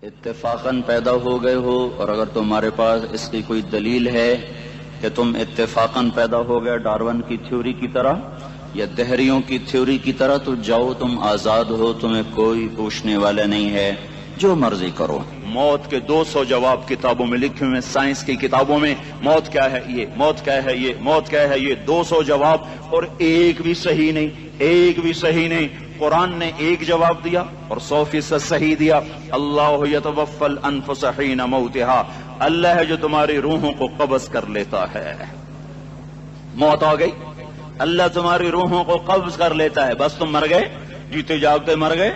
اتفاقاً پیدا ہو گئے ہو، اور اگر تمہارے پاس اس کی کوئی دلیل ہے کہ تم اتفاقاً پیدا ہو گئے ڈارون کی تھیوری کی طرح یا دہریوں کی تھیوری کی طرح، تو جاؤ، تم آزاد ہو، تمہیں کوئی پوچھنے والا نہیں ہے، جو مرضی کرو۔ موت کے 200 جواب کتابوں میں لکھے ہوئے، سائنس کی کتابوں میں موت کیا ہے یہ، موت کیا ہے یہ، موت کیا ہے یہ، 200 جواب، اور ایک بھی صحیح نہیں، ایک بھی صحیح نہیں۔ قرآن نے ایک جواب دیا اور 100% صحیح دیا۔ اللہ یتوفی الانفس حین موتها، اللہ ہے جو تمہاری روحوں کو قبض کر لیتا ہے۔ موت آ گئی، اللہ تمہاری روحوں کو قبض کر لیتا ہے، بس تم مر گئے، جیتے جاگتے مر گئے،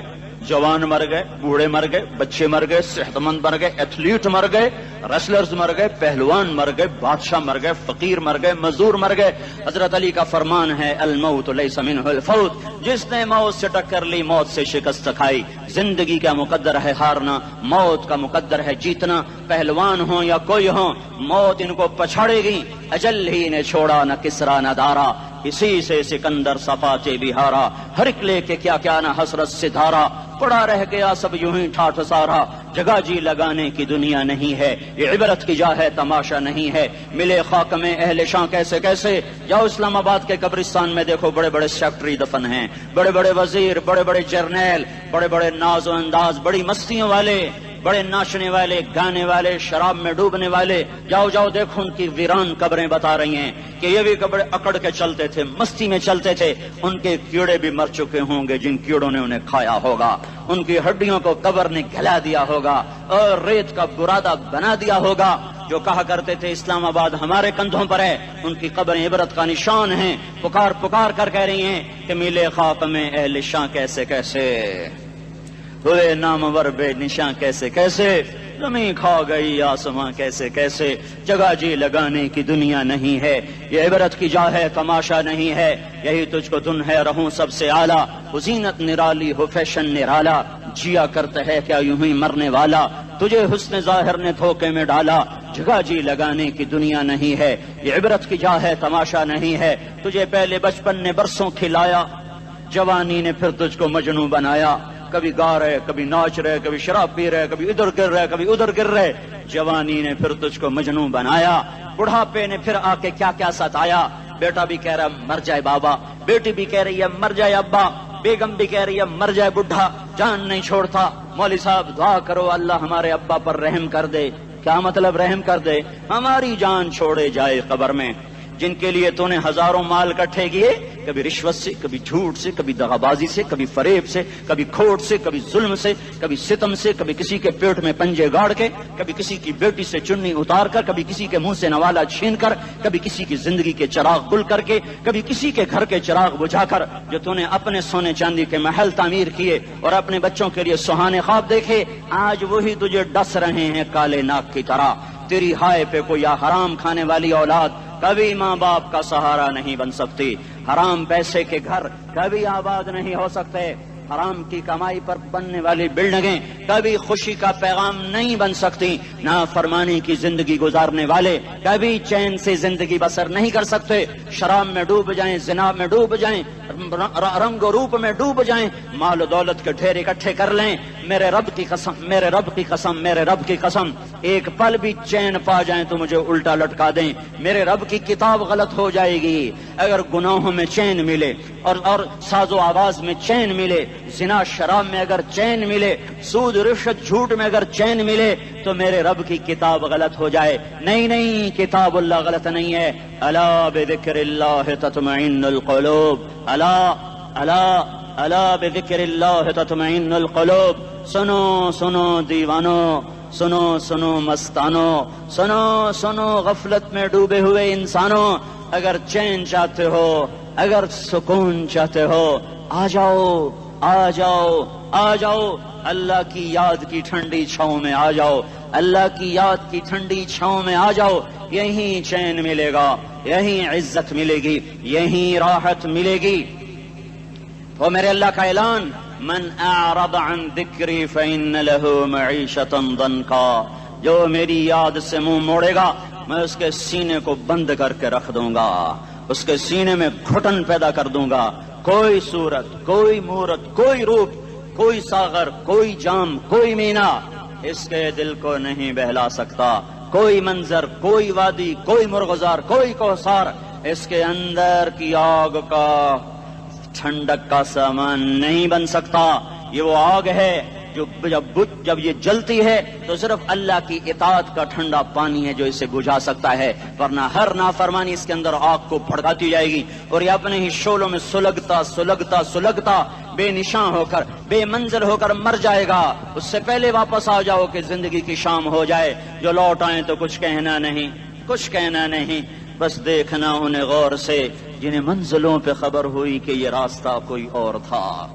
جوان مر گئے، بوڑھے مر گئے، بچے مر گئے، صحت مند مر گئے، ایتھلیٹ مر گئے، ریسلرز مر گئے، پہلوان مر گئے، بادشاہ مر گئے، فقیر مر گئے، مزدور مر گئے۔ حضرت علی کا فرمان ہے الموت لیس منہ الفوت، جس نے موت سے ٹکر لی موت سے شکست کھائی۔ زندگی کا مقدر ہے ہارنا، موت کا مقدر ہے جیتنا۔ پہلوان ہوں یا کوئی ہوں، موت ان کو پچھاڑے گی۔ اجل ہی نے چھوڑا نہ کسرا نہ دارا، اسی سے سکندر صفاتے بہارا۔ ہر ایک لے کے کیا کیا نہ حسرت سے دھارا، پڑا رہ گیا سب یوں ہی ٹھاٹھ سارا۔ جگہ جی لگانے کی دنیا نہیں ہے، یہ عبرت کی جا ہے تماشا نہیں ہے۔ ملے خاک میں اہل شاں کیسے کیسے، جاؤ اسلام آباد کے قبرستان میں دیکھو، بڑے بڑے سیکٹری دفن ہیں، بڑے بڑے وزیر، بڑے بڑے جرنیل، بڑے بڑے ناز و انداز، بڑی مستیوں والے، بڑے ناچنے والے، گانے والے، شراب میں ڈوبنے والے۔ جاؤ جاؤ دیکھو ان کی ویران قبریں بتا رہی ہیں کہ یہ بھی قبر اکڑ کے چلتے تھے، مستی میں چلتے تھے۔ ان کے کیڑے بھی مر چکے ہوں گے جن کیڑوں نے انہیں کھایا ہوگا، ان کی ہڈیوں کو قبر نے گلا دیا ہوگا اور ریت کا برادہ بنا دیا ہوگا۔ جو کہا کرتے تھے اسلام آباد ہمارے کندھوں پر ہے، ان کی قبریں عبرت کا نشان ہیں۔ پکار پکار کر کہہ رہی ہیں کہ ملے خاک میں اہل شاں کیسے کیسے، ہوئے نامور بے نشاں کیسے کیسے، زمین کھا گئی آسماں کیسے کیسے۔ جگہ جی لگانے کی دنیا نہیں ہے، یہ عبرت کی جا ہے تماشا نہیں ہے۔ یہی تجھ کو دن ہے رہوں سب سے اعلیٰ، وہ زینت نرالی ہو فیشن نرالا۔ جیا کرتا ہے کیا یوں ہی مرنے والا، تجھے حسن ظاہر نے دھوکے میں ڈالا۔ جگہ جی لگانے کی دنیا نہیں ہے، یہ عبرت کی جا ہے تماشا نہیں ہے۔ تجھے پہلے بچپن نے برسوں کھلایا، جوانی نے پھر تجھ کو مجنوں بنایا۔ کبھی گا رہے، کبھی ناچ رہے، کبھی شراب پی رہے، کبھی ادھر گر رہے، کبھی ادھر گر رہے۔ جوانی نے پھر تجھ کو مجنوں بنایا، بڑھاپے نے پھر آ کے کیا کیا ستایا۔ بیٹا بھی کہہ رہا مر جائے بابا، بیٹی بھی کہہ رہی ہے مر جائے ابا، بیگم بھی کہہ رہی ہے مر جائے بڈھا، جان نہیں چھوڑتا۔ مولوی صاحب دعا کرو اللہ ہمارے ابا پر رحم کر دے۔ کیا مطلب رحم کر دے؟ ہماری جان چھوڑے جائے قبر میں۔ جن کے لیے تو نے ہزاروں مال اکٹھے کیے، کبھی رشوت سے، کبھی جھوٹ سے، کبھی دغابازی سے، کبھی فریب سے، کبھی کھوٹ سے، کبھی ظلم سے، کبھی ستم سے، کبھی کسی کے پیٹ میں پنجے گاڑ کے، کبھی کسی کی بیٹی سے چنی اتار کر، کبھی کسی کے منہ سے نوالا چھین کر، کبھی کسی کی زندگی کے چراغ گل کر کے، کبھی کسی کے گھر کے چراغ بجھا کر۔ جو تو نے اپنے سونے چاندی کے محل تعمیر کیے اور اپنے بچوں کے لیے سہانے خواب دیکھے، آج وہی تجھے ڈس رہے ہیں کالے ناک کی طرح۔ تیری ہائے پہ کوئی حرام کھانے والی اولاد کبھی ماں باپ کا سہارا نہیں بن سکتی۔ حرام پیسے کے گھر کبھی آباد نہیں ہو سکتے۔ حرام کی کمائی پر بننے والی بلڈنگیں کبھی خوشی کا پیغام نہیں بن سکتی۔ نافرمانی کی زندگی گزارنے والے کبھی چین سے زندگی بسر نہیں کر سکتے۔ شراب میں ڈوب جائیں، زنا میں ڈوب جائیں، رنگ و روپ میں ڈوب جائیں، مال و دولت کے ڈھیر اکٹھے کر لیں، میرے رب کی قسم، میرے رب کی قسم، میرے رب کی قسم، ایک پل بھی چین پا جائیں تو مجھے الٹا لٹکا دیں۔ میرے رب کی کتاب غلط ہو جائے گی اگر گناہوں میں چین ملے اور ساز و آواز میں چین ملے، زنا شراب میں اگر چین ملے، سود رشوت جھوٹ میں اگر چین ملے، تو میرے رب کی کتاب غلط ہو جائے۔ نہیں نہیں، کتاب اللہ غلط نہیں ہے۔ الا بذکر اللہ تطمئن القلوب، الا الا الا بذکر اللہ تطمئن القلوب۔ سنو سنو دیوانو، سنو سنو مستانو، سنو سنو غفلت میں ڈوبے ہوئے انسانوں، اگر چین چاہتے ہو، اگر سکون چاہتے ہو، آ جاؤ آ جاؤ آ جاؤ، اللہ کی یاد کی ٹھنڈی چھاؤں میں آ جاؤ، اللہ کی یاد کی ٹھنڈی چھاؤں میں آ جاؤ۔ یہیں چین ملے گا، یہیں عزت ملے گی، یہیں راحت ملے گی۔ وہ میرے اللہ کا اعلان، من اعرض عن ذکری فإن له معیشۃ ضنکا، جو میری یاد سے منہ موڑے گا میں اس کے سینے کو بند کر کے رکھ دوں گا، اس کے سینے میں گھٹن پیدا کر دوں گا۔ کوئی صورت، کوئی مورت، کوئی روپ، کوئی ساغر، کوئی جام، کوئی مینا اس کے دل کو نہیں بہلا سکتا کوئی منظر، کوئی وادی، کوئی مرغزار، کوئی کوثر اس کے اندر کی آگ کا ٹھنڈک کا سامان نہیں بن سکتا۔ یہ وہ آگ ہے جو جب یہ جلتی ہے تو صرف اللہ کی اطاعت کا ٹھنڈا پانی ہے جو اسے بجھا سکتا ہے، ورنہ ہر نافرمانی اس کے اندر آگ کو بھڑکاتی جائے گی اور یہ اپنے ہی شعلوں میں سلگتا بے نشاں ہو کر، بے منزل ہو کر مر جائے گا۔ اس سے پہلے واپس آ جاؤ کہ زندگی کی شام ہو جائے، جو لوٹ آئیں تو کچھ کہنا نہیں، بس دیکھنا انہیں غور سے جنہیں منزلوں پہ خبر ہوئی کہ یہ راستہ کوئی اور تھا۔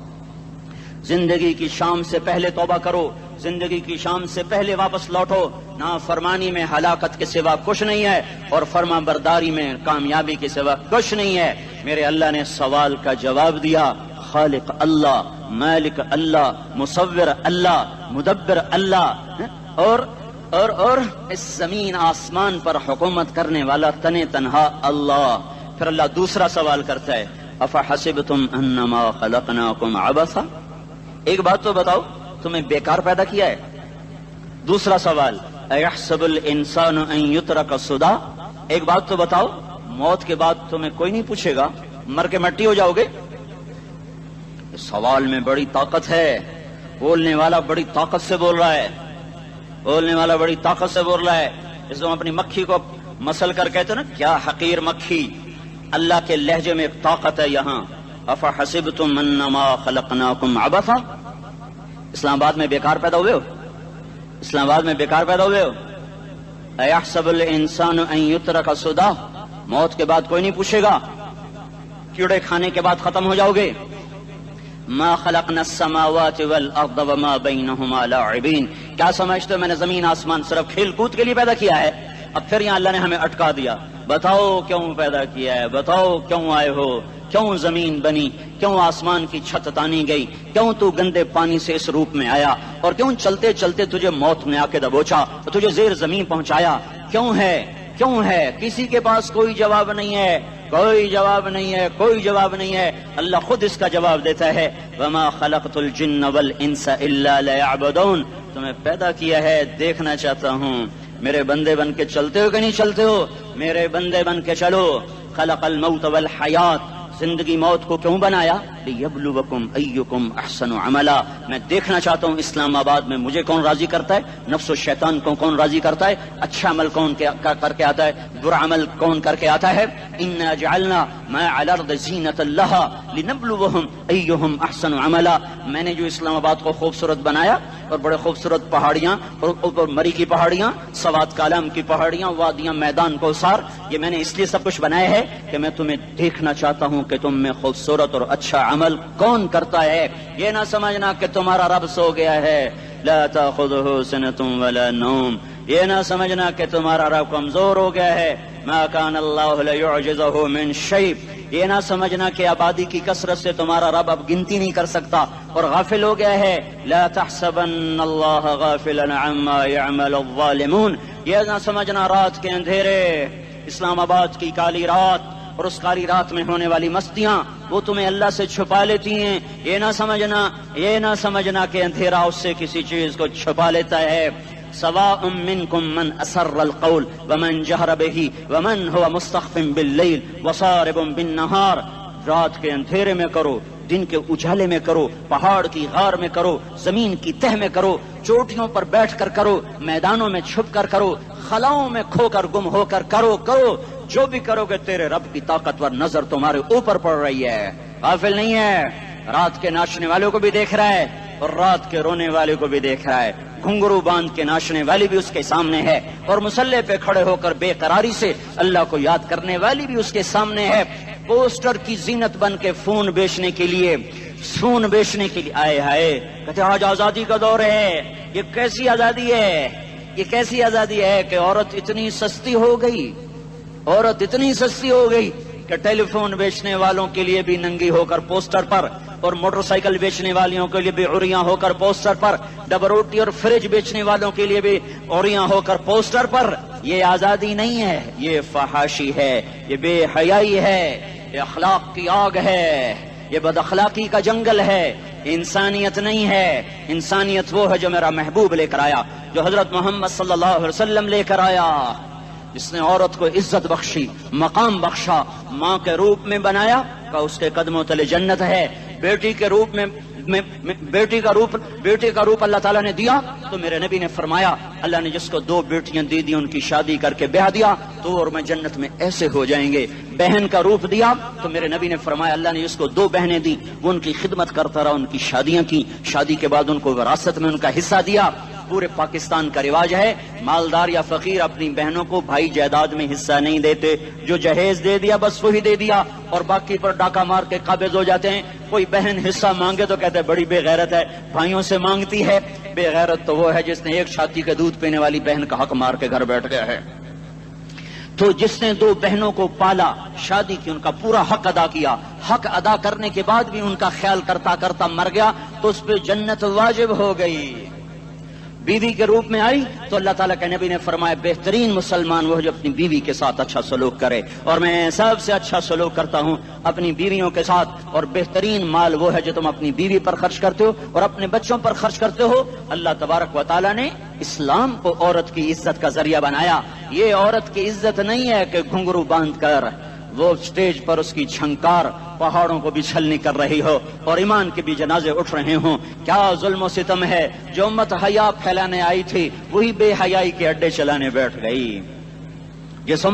زندگی کی شام سے پہلے توبہ کرو، زندگی کی شام سے پہلے واپس لوٹو۔ نافرمانی میں ہلاکت کے سوا کچھ نہیں ہے اور فرما برداری میں کامیابی کے سوا کچھ نہیں ہے۔ میرے اللہ نے سوال کا جواب دیا، خالق اللہ، مالک اللہ، مصور اللہ، مدبر اللہ، اور اس زمین آسمان پر حکومت کرنے والا تنہا اللہ۔ پھر اللہ دوسرا سوال کرتا ہے، افحسبتم انما خلقناکم عبثا، ایک بات تو بتاؤ تمہیں بیکار پیدا کیا ہے؟ دوسرا سوال، ایحسب الانسان ان یترک سدی، ایک بات تو بتاؤ موت کے بعد تمہیں کوئی نہیں پوچھے گا، مر کے مٹی ہو جاؤ گے؟ اس سوال میں بڑی طاقت ہے، بولنے والا بڑی طاقت سے بول رہا ہے، اس کو اپنی مکھی کو مسل کر کہتے ہیں نا، کیا حقیر مکھی، اللہ کے لہجے میں ایک طاقت ہے یہاں۔ افحسبتم انما خلقناکم عبثا، اسلام آباد میں بیکار پیدا ہوئے ہو؟ ایحسب الانسان ان یترک سدی، موت کے بعد کوئی نہیں پوچھے گا، کیڑے کھانے کے بعد ختم ہو جاؤ گے؟ ما خلقنا السماوات والارض وما بینہما لاعبین، کیا سمجھتے ہو میں نے زمین آسمان صرف کھیل کود کے لیے پیدا کیا ہے؟ اب پھر یہاں اللہ نے ہمیں اٹکا دیا، بتاؤ کیوں پیدا کیا ہے، بتاؤ کیوں آئے ہو، کیوں زمین بنی، کیوں آسمان کی چھت تانی گئی، کیوں تو گندے پانی سے اس روپ میں آیا، اور کیوں چلتے چلتے تجھے موت نے آ کے دبوچا اور تجھے زیر زمین پہنچایا، کیوں ہے؟ کسی کے پاس کوئی جواب نہیں ہے، اللہ خود اس کا جواب دیتا ہے، وما خلقت الجن والانس الا لیعبدون، تمہیں پیدا کیا ہے دیکھنا چاہتا ہوں میرے بندے بن کے چلتے ہو کہ نہیں چلتے ہو، میرے بندے بن کے چلو۔ خلق الموت والحیات، زندگی موت کو کیوں بنایا؟ لیبلوکم ایکم احسن عملا، میں دیکھنا چاہتا ہوں اسلام آباد میں مجھے کون راضی کرتا ہے، نفس و شیطان کو کون راضی کرتا ہے، اچھا عمل کون کر کے آتا ہے، برا عمل کون کر کے آتا ہے۔ انا جعلنا ما علی الارض زینۃ لها لنبلوہم ایہم احسن عملا، میں نے جو اسلام آباد کو خوبصورت بنایا اور بڑے خوبصورت پہاڑیاں اور اوپر مری کی پہاڑیاں، سوات کالام کی پہاڑیاں، وادیاں، میدان کوثر، یہ میں نے اس لیے سب کچھ بنایا ہے کہ میں تمہیں دیکھنا چاہتا ہوں کہ تم میں خوبصورت اور اچھا عمل کون کرتا ہے۔ یہ نہ سمجھنا کہ تمہارا رب سو گیا ہے، لا تاخذہ سنۃ ولا نوم، یہ نہ سمجھنا کہ تمہارا رب کمزور ہو گیا ہے، ما کان اللہ لیعجزہ من شیء، یہ نہ سمجھنا کہ آبادی کی کثرت سے تمہارا رب اب گنتی نہیں کر سکتا اور غافل ہو گیا ہے، لا تحسبن اللہ غافلا عما يعمل الظالمون، یہ نہ سمجھنا رات کے اندھیرے، اسلام آباد کی کالی رات اور اس کالی رات میں ہونے والی مستیاں وہ تمہیں اللہ سے چھپا لیتی ہیں، یہ نہ سمجھنا کہ اندھیرا اس سے کسی چیز کو چھپا لیتا ہے۔ سواء منکم من اسر القول ومن جہر بہ ومن هو مستخف باللیل وصارب بالنہار، رات کے اندھیرے میں کرو، دن کے اجالے میں کرو، پہاڑ کی غار میں کرو، زمین کی تہ میں کرو، چوٹیوں پر بیٹھ کر کرو، میدانوں میں چھپ کر کرو، خلاؤں میں کھو کر گم ہو کر کرو، جو بھی کرو گے تیرے رب کی طاقتور نظر تمہارے اوپر پڑ رہی ہے، غافل نہیں ہے، رات کے ناچنے والوں کو بھی دیکھ رہا ہے اور رات کے رونے والے کو بھی دیکھ رہا ہے، گھنگرو باندھ کے ناچنے والی بھی اس کے سامنے ہے اور مسلح پہ کھڑے ہو کر بے قراری سے اللہ کو یاد کرنے والی بھی اس کے سامنے ہے۔ پوسٹر کی زینت بن کے فون بیچنے کے لیے آئے ہائے کہتے آج آزادی کا دور ہے، یہ کیسی آزادی ہے کہ عورت اتنی سستی ہو گئی کہ ٹیلی فون بیچنے والوں کے لیے بھی ننگی ہو کر پوسٹر پر، اور موٹر سائیکل بیچنے والوں کے لیے بھی عریاں ہو کر پوسٹر پر، ڈبل روٹی اور فریج بیچنے والوں کے لیے بھی عریاں ہو کر پوسٹر پر۔ یہ آزادی نہیں ہے، یہ فحاشی ہے، یہ بے حیائی ہے، یہ اخلاق کی آگ ہے، یہ بد اخلاقی کا جنگل ہے، انسانیت نہیں ہے. انسانیت وہ ہے جو میرا محبوب لے کر آیا، جو حضرت محمد صلی اللہ علیہ وسلم لے کر آیا، جس نے عورت کو عزت بخشی، مقام بخشا، ماں کے روپ میں بنایا کہ اس کے قدموں تلے جنت ہے. بیٹی کے روپ میں بیٹی کا روپ اللہ تعالیٰ نے دیا تو میرے نبی نے فرمایا اللہ نے جس کو 2 بیٹیاں دی دی ان کی شادی کر کے بیاہ دیا تو اور میں جنت میں ایسے ہو جائیں گے. بہن کا روپ دیا تو میرے نبی نے فرمایا اللہ نے جس کو 2 بہنیں دی وہ ان کی خدمت کرتا رہا، ان کی شادیاں کی، شادی کے بعد ان کو وراثت میں ان کا حصہ دیا. پورے پاکستان کا رواج ہے مالدار یا فقیر اپنی بہنوں کو بھائی جائیداد میں حصہ نہیں دیتے، جو جہیز دے دیا بس وہی دے دیا اور باقی پر ڈاکہ مار کے قابض ہو جاتے ہیں. کوئی بہن حصہ مانگے تو کہتے ہیں بڑی بے غیرت ہے، بھائیوں سے مانگتی ہے. بے غیرت تو وہ ہے جس نے ایک چھاتی کا دودھ پینے والی بہن کا حق مار کے گھر بیٹھ گیا ہے. تو جس نے 2 بہنوں کو پالا، شادی کی، ان کا پورا حق ادا کیا، حق ادا کرنے کے بعد بھی ان کا خیال کرتا کرتا مر گیا تو اس پہ جنت واجب ہو گئی. بیوی کے روپ میں آئی تو اللہ تعالیٰ کے نبی نے فرمایا بہترین مسلمان وہ جو اپنی بیوی کے ساتھ اچھا سلوک کرے، اور میں سب سے اچھا سلوک کرتا ہوں اپنی بیویوں کے ساتھ. اور بہترین مال وہ ہے جو تم اپنی بیوی پر خرچ کرتے ہو اور اپنے بچوں پر خرچ کرتے ہو. اللہ تبارک و تعالیٰ نے اسلام کو عورت کی عزت کا ذریعہ بنایا. یہ عورت کی عزت نہیں ہے کہ گھنگرو باندھ کر وہ اسٹیج پر اس کی چھنکار پہاڑوں کو بھی چھلنی کر رہی ہو اور ایمان کے بھی جنازے اٹھ رہے ہوں. کیا ظلم و ستم ہے، جو امت حیا پھیلانے آئی تھی وہی بے حیائی کے اڈے چلانے بیٹھ گئی. جس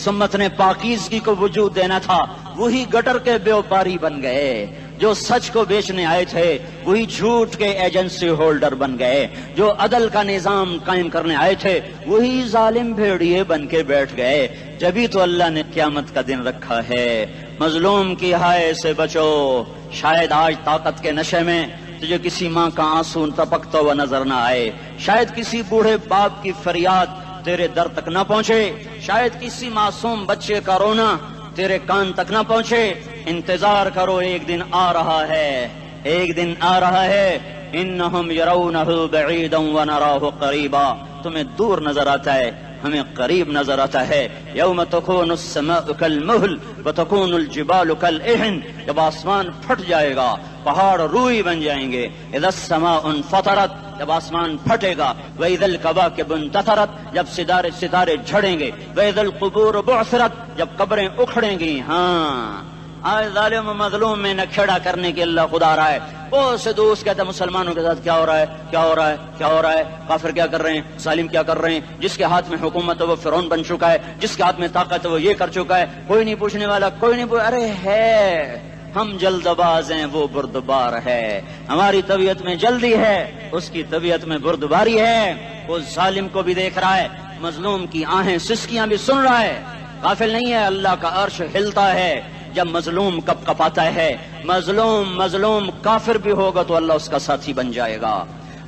امت نے پاکیزگی کو وجود دینا تھا وہی گٹر کے بیوپاری بن گئے. جو سچ کو بیچنے آئے تھے وہی جھوٹ کے ایجنسی ہولڈر بن گئے. جو عدل کا نظام قائم کرنے آئے تھے وہی ظالم بھیڑیے بن کے بیٹھ گئے. جبھی تو اللہ نے قیامت کا دن رکھا ہے. مظلوم کی ہائے سے بچو. شاید آج طاقت کے نشے میں تجھے کسی ماں کا آنسو ٹپکتا ہوا نظر نہ آئے، شاید کسی بوڑھے باپ کی فریاد تیرے در تک نہ پہنچے، شاید کسی معصوم بچے کا رونا تیرے کان تک نہ پہنچے. انتظار کرو، ایک دن آ رہا ہے، ایک دن آ رہا ہے. انہم یرونہ بعیدا ونراہ قریبا. تمہیں دور نظر آتا ہے، ہمیں قریب نظر آتا ہے. یوم تکون السماء کالمہل وتکون الجبال کالعہن. جب آسمان پھٹ جائے گا پہاڑ روئی بن جائیں گے. اذا السماء انفطرت، جب آسمان پھٹے گا. واذا الکواکب انتثرت، جب ستارے جھڑیں گے. واذا القبور بعثرت، جب قبریں اکھڑیں گی. ہاں آج ظالم و مظلوم میں نہ کھیڑا کرنے کے اللہ خدا رہا ہے. بہت سے دوست کہتے ہیں مسلمانوں کے ساتھ کیا ہو رہا ہے، کیا ہو رہا ہے، کیا ہو رہا ہے، کافر کیا کر رہے ہیں، ظالم کیا کر رہے ہیں. جس کے ہاتھ میں حکومت ہے وہ فرعون بن چکا ہے، جس کے ہاتھ میں طاقت ہے وہ یہ کر چکا ہے. کوئی نہیں پوچھنے والا، کوئی نہیں ارے ہے ہم جلد باز ہیں، وہ بردبار ہے. ہماری طبیعت میں جلدی ہے، اس کی طبیعت میں بردباری ہے. وہ ظالم کو بھی دیکھ رہا ہے، مظلوم کی آہیں سسکیاں بھی سن رہا ہے. غافل نہیں ہے. اللہ کا عرش ہلتا ہے جب مظلوم کپ کپاتا ہے. مظلوم کافر بھی ہوگا تو اللہ اس کا ساتھی بن جائے گا.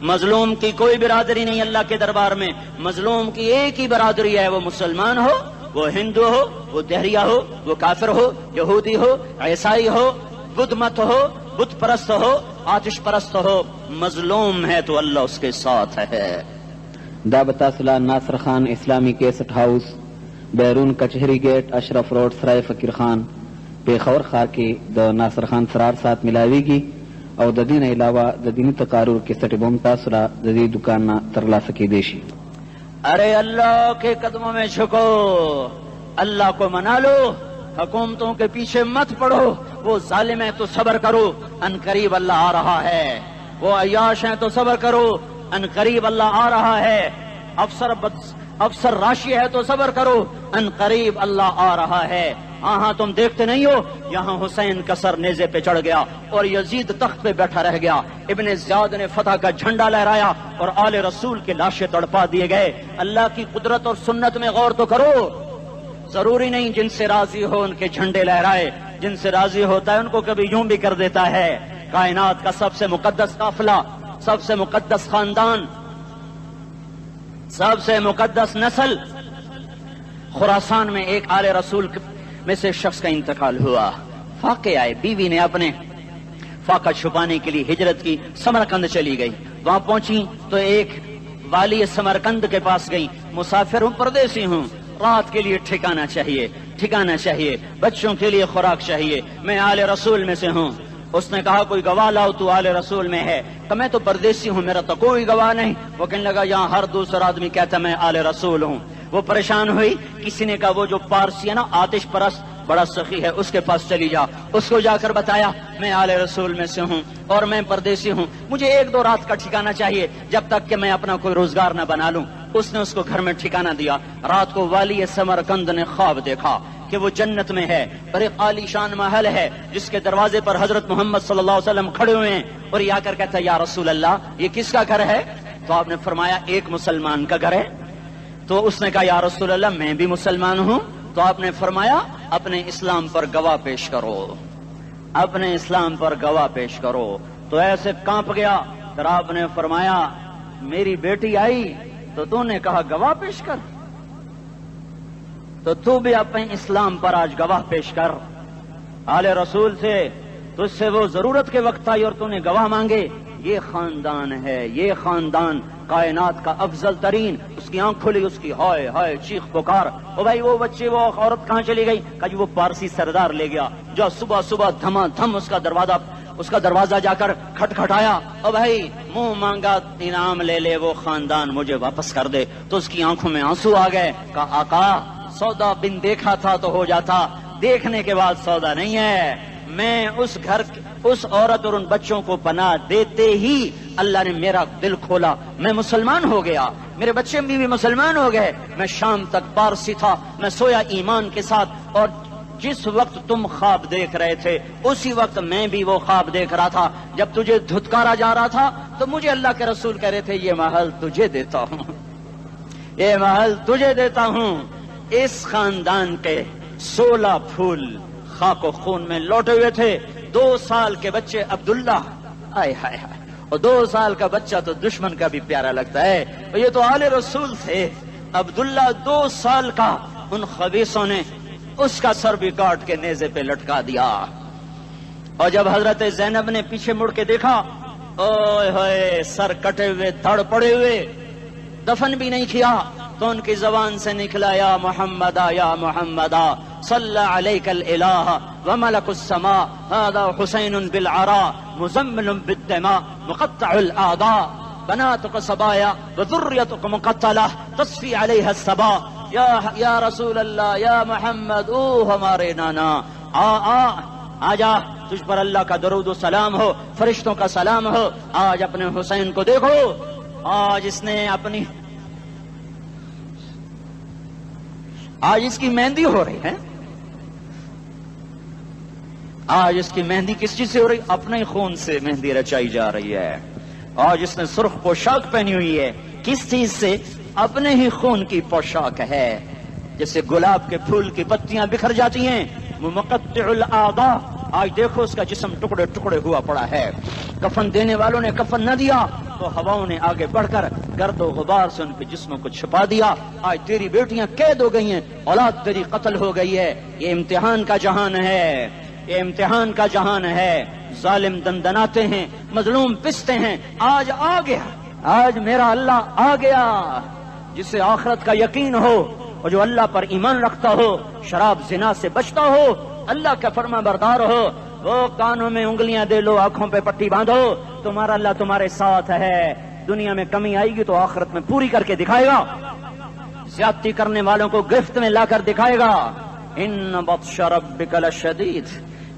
مظلوم کی کوئی برادری نہیں اللہ کے دربار میں. مظلوم کی ایک ہی برادری ہے، وہ مسلمان ہو، وہ ہندو ہو، وہ دہریہ ہو، وہ کافر ہو، یہودی ہو، عیسائی ہو، بدھ مت ہو، بت پرست ہو، آتش پرست ہو. مظلوم ہے تو اللہ اس کے ساتھ ہے. دابتاسلہ ناصر خان اسلامی کیسٹ ہاؤس، بیرون کچہری گیٹ، اشرف روڈ، سرائے فقیر خان، پیښور ښار کې د ناصر خان سرار سات ملاویږي او د دې نه علاوه د دیني تقارر کیسټې به هم تاسو را د دې دکان نه ترلاسه کیدی شي. ارے اللہ کے قدموں میں جھکو، اللہ کو منا لو، حکومتوں کے پیچھے مت پڑو. وہ ظالم ہے تو صبر کرو، ان قریب اللہ آ رہا ہے. وہ عیاش ہیں تو صبر کرو، ان قریب اللہ آ رہا ہے. افسر راشی ہے تو صبر کرو، ان قریب اللہ آ رہا ہے. ہاں تم دیکھتے نہیں ہو یہاں حسین کا سر نیزے پہ چڑھ گیا اور یزید تخت پہ بیٹھا رہ گیا. ابن زیاد نے فتح کا جھنڈا لہرایا اور آل رسول کے لاشیں تڑپا دیے گئے. اللہ کی قدرت اور سنت میں غور تو کرو. ضروری نہیں جن سے راضی ہو ان کے جھنڈے لہرائے، جن سے راضی ہوتا ہے ان کو کبھی یوں بھی کر دیتا ہے. کائنات کا سب سے مقدس قافلہ، سب سے مقدس خاندان، سب سے مقدس نسل، خراسان میں ایک آل رسول میں سے شخص کا انتقال ہوا. فاقے آئے، بیوی نے اپنے فاقہ چھپانے کے لیے ہجرت کی، سمرقند چلی گئی. وہاں پہنچی تو ایک والی سمرقند کے پاس گئی. مسافر ہوں، پردیسی ہوں، رات کے لیے ٹھکانا چاہیے، بچوں کے لیے خوراک چاہیے، میں آل رسول میں سے ہوں. اس نے کہا کوئی گواہ لاؤ تو آل رسول میں ہے، کہ میں تو پردیسی ہوں، میرا تو کوئی گواہ نہیں۔ وہ کہنے لگا یہاں ہر دوسرا آدمی کہتا میں آل رسول ہوں۔ وہ پریشان ہوئی، کسی نے کہا وہ جو پارسی ہے نا آتش پرست بڑا سخی ہے، اس کے پاس چلی جا۔ اس کو جا کر بتایا میں آل رسول میں سے ہوں اور میں پردیسی ہوں، مجھے 1-2 رات کا ٹھکانہ چاہیے جب تک کہ میں اپنا کوئی روزگار نہ بنا لوں۔ اس نے اس کو گھر میں ٹھکانہ دیا۔ رات کو والی سمرقند نے خواب دیکھا کہ وہ جنت میں ہے اور ایک عالی شان محل ہے جس کے دروازے پر حضرت محمد صلی اللہ علیہ وسلم کھڑے ہوئے ہیں، اور یہ آ کر کہتا ہے یا رسول اللہ یہ کس کا گھر ہے؟ تو آپ نے فرمایا ایک مسلمان کا گھر ہے۔ تو اس نے کہا یا رسول اللہ میں بھی مسلمان ہوں۔ تو آپ نے فرمایا اپنے اسلام پر گواہ پیش کرو، اپنے اسلام پر گواہ پیش کرو۔ تو ایسے کانپ گیا۔ پھر آپ نے فرمایا میری بیٹی آئی تو تو نے کہا گواہ پیش کر، تو بھی اپنے اسلام پر آج گواہ پیش کر۔ آل رسول سے تجھ سے وہ ضرورت کے وقت آئی اور تو نے گواہ مانگے۔ یہ خاندان ہے، یہ خاندان کائنات کا افضل ترین۔ اس کی آنکھ کھلی، اس کی ہائے ہائے چیخ پکار، او بھائی وہ بچے وہ عورت کہاں چلی گئی؟ کہا جی وہ پارسی سردار لے گیا۔ جو صبح صبح دھما دھم اس کا دروازہ جا کر کھٹکھٹایا، او بھائی منہ مانگا انعام لے لے، وہ خاندان مجھے واپس کر دے۔ تو اس کی آنکھوں میں آنسو آ گئے۔ کہا آقا سودا بن دیکھا تھا تو ہو جاتا، دیکھنے کے بعد سودا نہیں ہے۔ میں اس گھر اس عورت اور ان بچوں کو پناہ دیتے ہی اللہ نے میرا دل کھولا، میں مسلمان ہو گیا، میرے بچے بھی مسلمان ہو گئے۔ میں شام تک پارسی تھا، میں سویا ایمان کے ساتھ، اور جس وقت تم خواب دیکھ رہے تھے اسی وقت میں بھی وہ خواب دیکھ رہا تھا۔ جب تجھے دھتکارا جا رہا تھا تو مجھے اللہ کے رسول کہہ رہے تھے یہ محل تجھے دیتا ہوں، یہ محل تجھے دیتا ہوں۔ اس خاندان کے 16 پھول خاک و خون میں لوٹے ہوئے تھے۔ 2 سال کے بچے عبداللہ، آئے ہائے ہائے، اور 2 سال کا بچہ تو دشمن کا بھی پیارا لگتا ہے، اور یہ تو آل رسول تھے۔ عبداللہ 2 سال کا، ان خبیثوں نے اس کا سر بھی کاٹ کے نیزے پہ لٹکا دیا۔ اور جب حضرت زینب نے پیچھے مڑ کے دیکھا، اوئے ہوئے سر کٹے ہوئے دھڑ پڑے ہوئے، دفن بھی نہیں کیا، تو ان کی زبان سے نکلا یا محمدہ یا محمدہ صلی علیک الالہ وملک السماء هذا حسین بالعراء مزمل بالدماء مقطع الاعداء بناتک صبایا وذریتک مقتلہ تصفی علیہ الصبا۔ یا رسول اللہ یا محمد، او ہمارے نانا، آ جا، تجھ پر اللہ کا درود و سلام ہو، فرشتوں کا سلام ہو۔ آج اپنے حسین کو دیکھو، آج اس نے آج اس کی مہندی ہو رہی ہے۔ آج اس کی مہندی کس چیز سے ہو رہی؟ اپنے خون سے مہندی رچائی جا رہی ہے۔ آج اس نے سرخ پوشاک پہنی ہوئی ہے، کس چیز سے؟ اپنے ہی خون کی پوشاک ہے۔ جیسے گلاب کے پھول کی پتیاں بکھر جاتی ہیں، وہ مقطع الاعضاء، آج دیکھو اس کا جسم ٹکڑے ٹکڑے ہوا پڑا ہے۔ کفن دینے والوں نے کفن نہ دیا تو ہواؤں نے آگے بڑھ کر گرد و غبار سے ان کے جسموں کو چھپا دیا۔ آج تیری بیٹیاں قید ہو گئی ہیں، اولاد تیری قتل ہو گئی ہے۔ یہ امتحان کا جہان ہے، یہ امتحان کا جہان ہے۔ ظالم دندناتے ہیں، مظلوم پستے ہیں۔ آج آ گیا، آج میرا اللہ آ گیا۔ جسے آخرت کا یقین ہو اور جو اللہ پر ایمان رکھتا ہو، شراب زنا سے بچتا ہو، اللہ کا فرما بردار ہو، وہ کانوں میں انگلیاں دے لو، آنکھوں پہ پٹی باندھو، تمہارا اللہ تمہارے ساتھ ہے۔ دنیا میں کمی آئے گی تو آخرت میں پوری کر کے دکھائے گا، زیادتی کرنے والوں کو گرفت میں لا کر دکھائے گا۔ ان بطش ربک لشدید،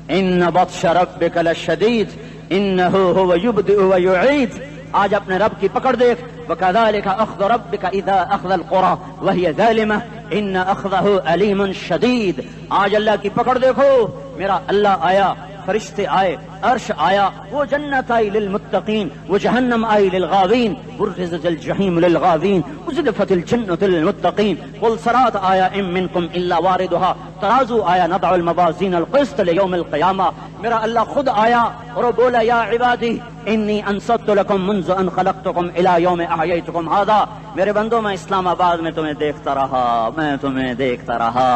ان بطش ربک لشدید انہ هو یبدئ ویعید۔ آج اپنے رب کی پکڑ دیکھ، وَكَذَلِكَ أَخْذُ رَبِّكَ إِذَا أَخْذَ الْقُرَى وَهِيَ ظَالِمَةٌ إِنَّ أَخْذَهُ أَلِيمٌ شَدِيدٌ۔ آج اللہ کی پکڑ دیکھو، میرا اللہ آیا، فرشتے آئے، عرش آیا، وہ جنت آئی للمتقین، وہ جہنم آئی للغاوین، برزت الجحیم للغاوین، ازلفت الجنت للمتقین، قل صراط آیا ام منکم الا واردها، ترازو آیا نضع الموازین القسط لیوم القیامہ۔ میرا اللہ خود آیا اور وہ بولا یا عبادی انی انصت لکم منذ ان خلقتکم الی یوم احییتکم ھذا۔ میرے بندوں، میں اسلام آباد میں تمہیں دیکھتا رہا، میں تمہیں دیکھتا رہا۔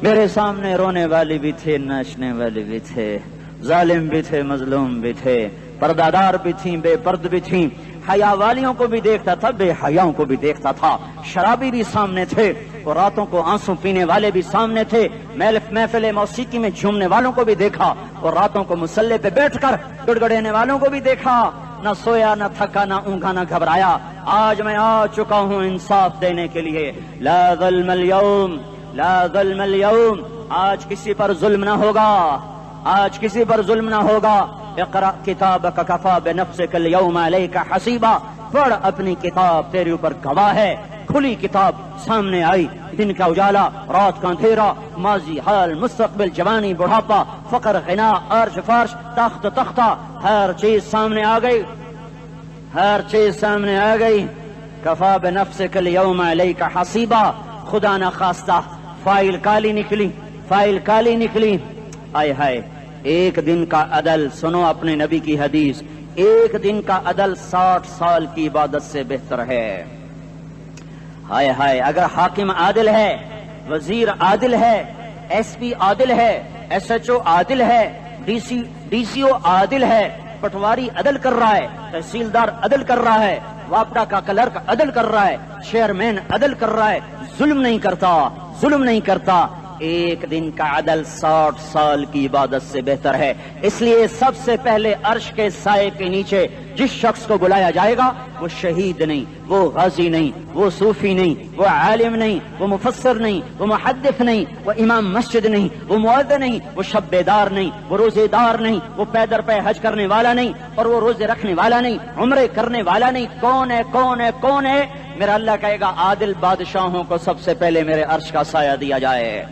میرے سامنے رونے والی بھی تھے، ناچنے والے بھی تھے، ظالم بھی تھے، مظلوم بھی تھے، پردہ دار بھی تھیں، بے پرد بھی تھیں، حیا والیوں کو بھی دیکھتا تھا، بے حیاؤں کو بھی دیکھتا تھا، شرابی بھی سامنے تھے اور راتوں کو آنسو پینے والے بھی سامنے تھے، محفل موسیقی میں جھومنے والوں کو بھی دیکھا اور راتوں کو مصلے پہ بیٹھ کر گڑگڑانے والوں کو بھی دیکھا۔ نہ سویا نہ تھکا نہ اونگا نہ گھبرایا۔ آج میں آ چکا ہوں انصاف دینے کے لیے۔ لا ظلم اليوم، لا ظلم اليوم، آج کسی پر ظلم نہ ہوگا، آج کسی پر ظلم نہ ہوگا۔ اقرأ کتابک کفا بنفسک اليوم علیک حسیبا، پڑھ اپنی کتاب، تیرے اوپر گواہ ہے۔ کھلی کتاب سامنے آئی، دن کا اجالا، رات کا اندھیرا، ماضی حال مستقبل، جوانی بڑھاپا، فقر غنا، عرش فرش، تخت تختہ، ہر چیز سامنے آ گئی، ہر چیز سامنے آ گئی۔ کفا بنفسک اليوم علیک حسیبا، خدا نہ خواستہ فائل کالی نکلی، فائل کالی نکلی۔ آئے ہائے، ایک دن کا عدل، سنو اپنے نبی کی حدیث، ایک دن کا عدل 60 سال کی عبادت سے بہتر ہے۔ ہائے ہائے، اگر حاکم عادل ہے، وزیر عادل ہے، ایس پی عادل ہے، ایس ایچ او عادل ہے، ڈی سی او عادل ہے، پٹواری عدل کر رہا ہے، تحصیلدار عدل کر رہا ہے، واپڈا کا کلرک عدل کر رہا ہے، چیئرمین عدل کر رہا ہے، ظلم نہیں کرتا، ظلم نہیں کرتا، ایک دن کا عدل 60 سال کی عبادت سے بہتر ہے۔ اس لیے سب سے پہلے عرش کے سائے کے نیچے جس شخص کو بلایا جائے گا وہ شہید نہیں، وہ غازی نہیں، وہ صوفی نہیں، وہ عالم نہیں، وہ مفسر نہیں، وہ محدث نہیں، وہ امام مسجد نہیں، وہ مؤذن نہیں، وہ شب بیدار نہیں، وہ روزے دار نہیں، وہ پیدر پہ حج کرنے والا نہیں، اور وہ روزے رکھنے والا نہیں، عمرے کرنے والا نہیں۔ کون ہے، کون ہے، کون ہے؟ میرا اللہ کہے گا عادل بادشاہوں کو سب سے پہلے میرے عرش کا سایہ دیا جائے۔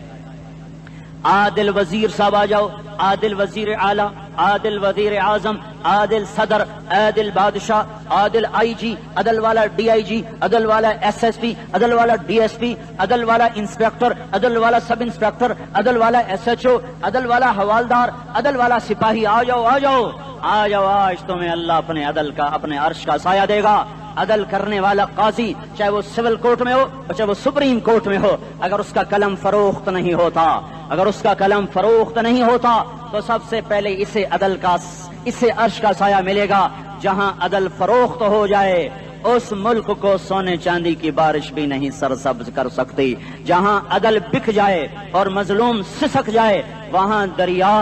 عادل وزیر صاحب آ جاؤ، عادل وزیر اعلیٰ، عادل وزیر اعظم، عادل صدر، عادل بادشاہ، عادل آئی جی، عدل والا ڈی آئی جی، عدل والا ایس ایس پی، عدل والا ڈی ایس پی، عدل والا انسپیکٹر، عدل والا سب انسپیکٹر، عدل والا ایس ایچ او، عدل والا حوالدار، عدل والا سپاہی، آ جاؤ آ جاؤ آ جاؤ، آج تمہیں اللہ اپنے عدل کا، اپنے عرش کا سایہ دے گا۔ عدل کرنے والا قاضی، چاہے وہ سول کورٹ میں ہو اور چاہے وہ سپریم کورٹ میں ہو، اگر اس کا قلم فروخت نہیں ہوتا، اگر اس کا قلم فروخت نہیں ہوتا تو سب سے پہلے اسے عدل کا، اسے عرش کا سایہ ملے گا۔ جہاں عدل فروخت ہو جائے اس ملک کو سونے چاندی کی بارش بھی نہیں سرسبز کر سکتی۔ جہاں عدل بک جائے اور مظلوم سسک جائے وہاں دریا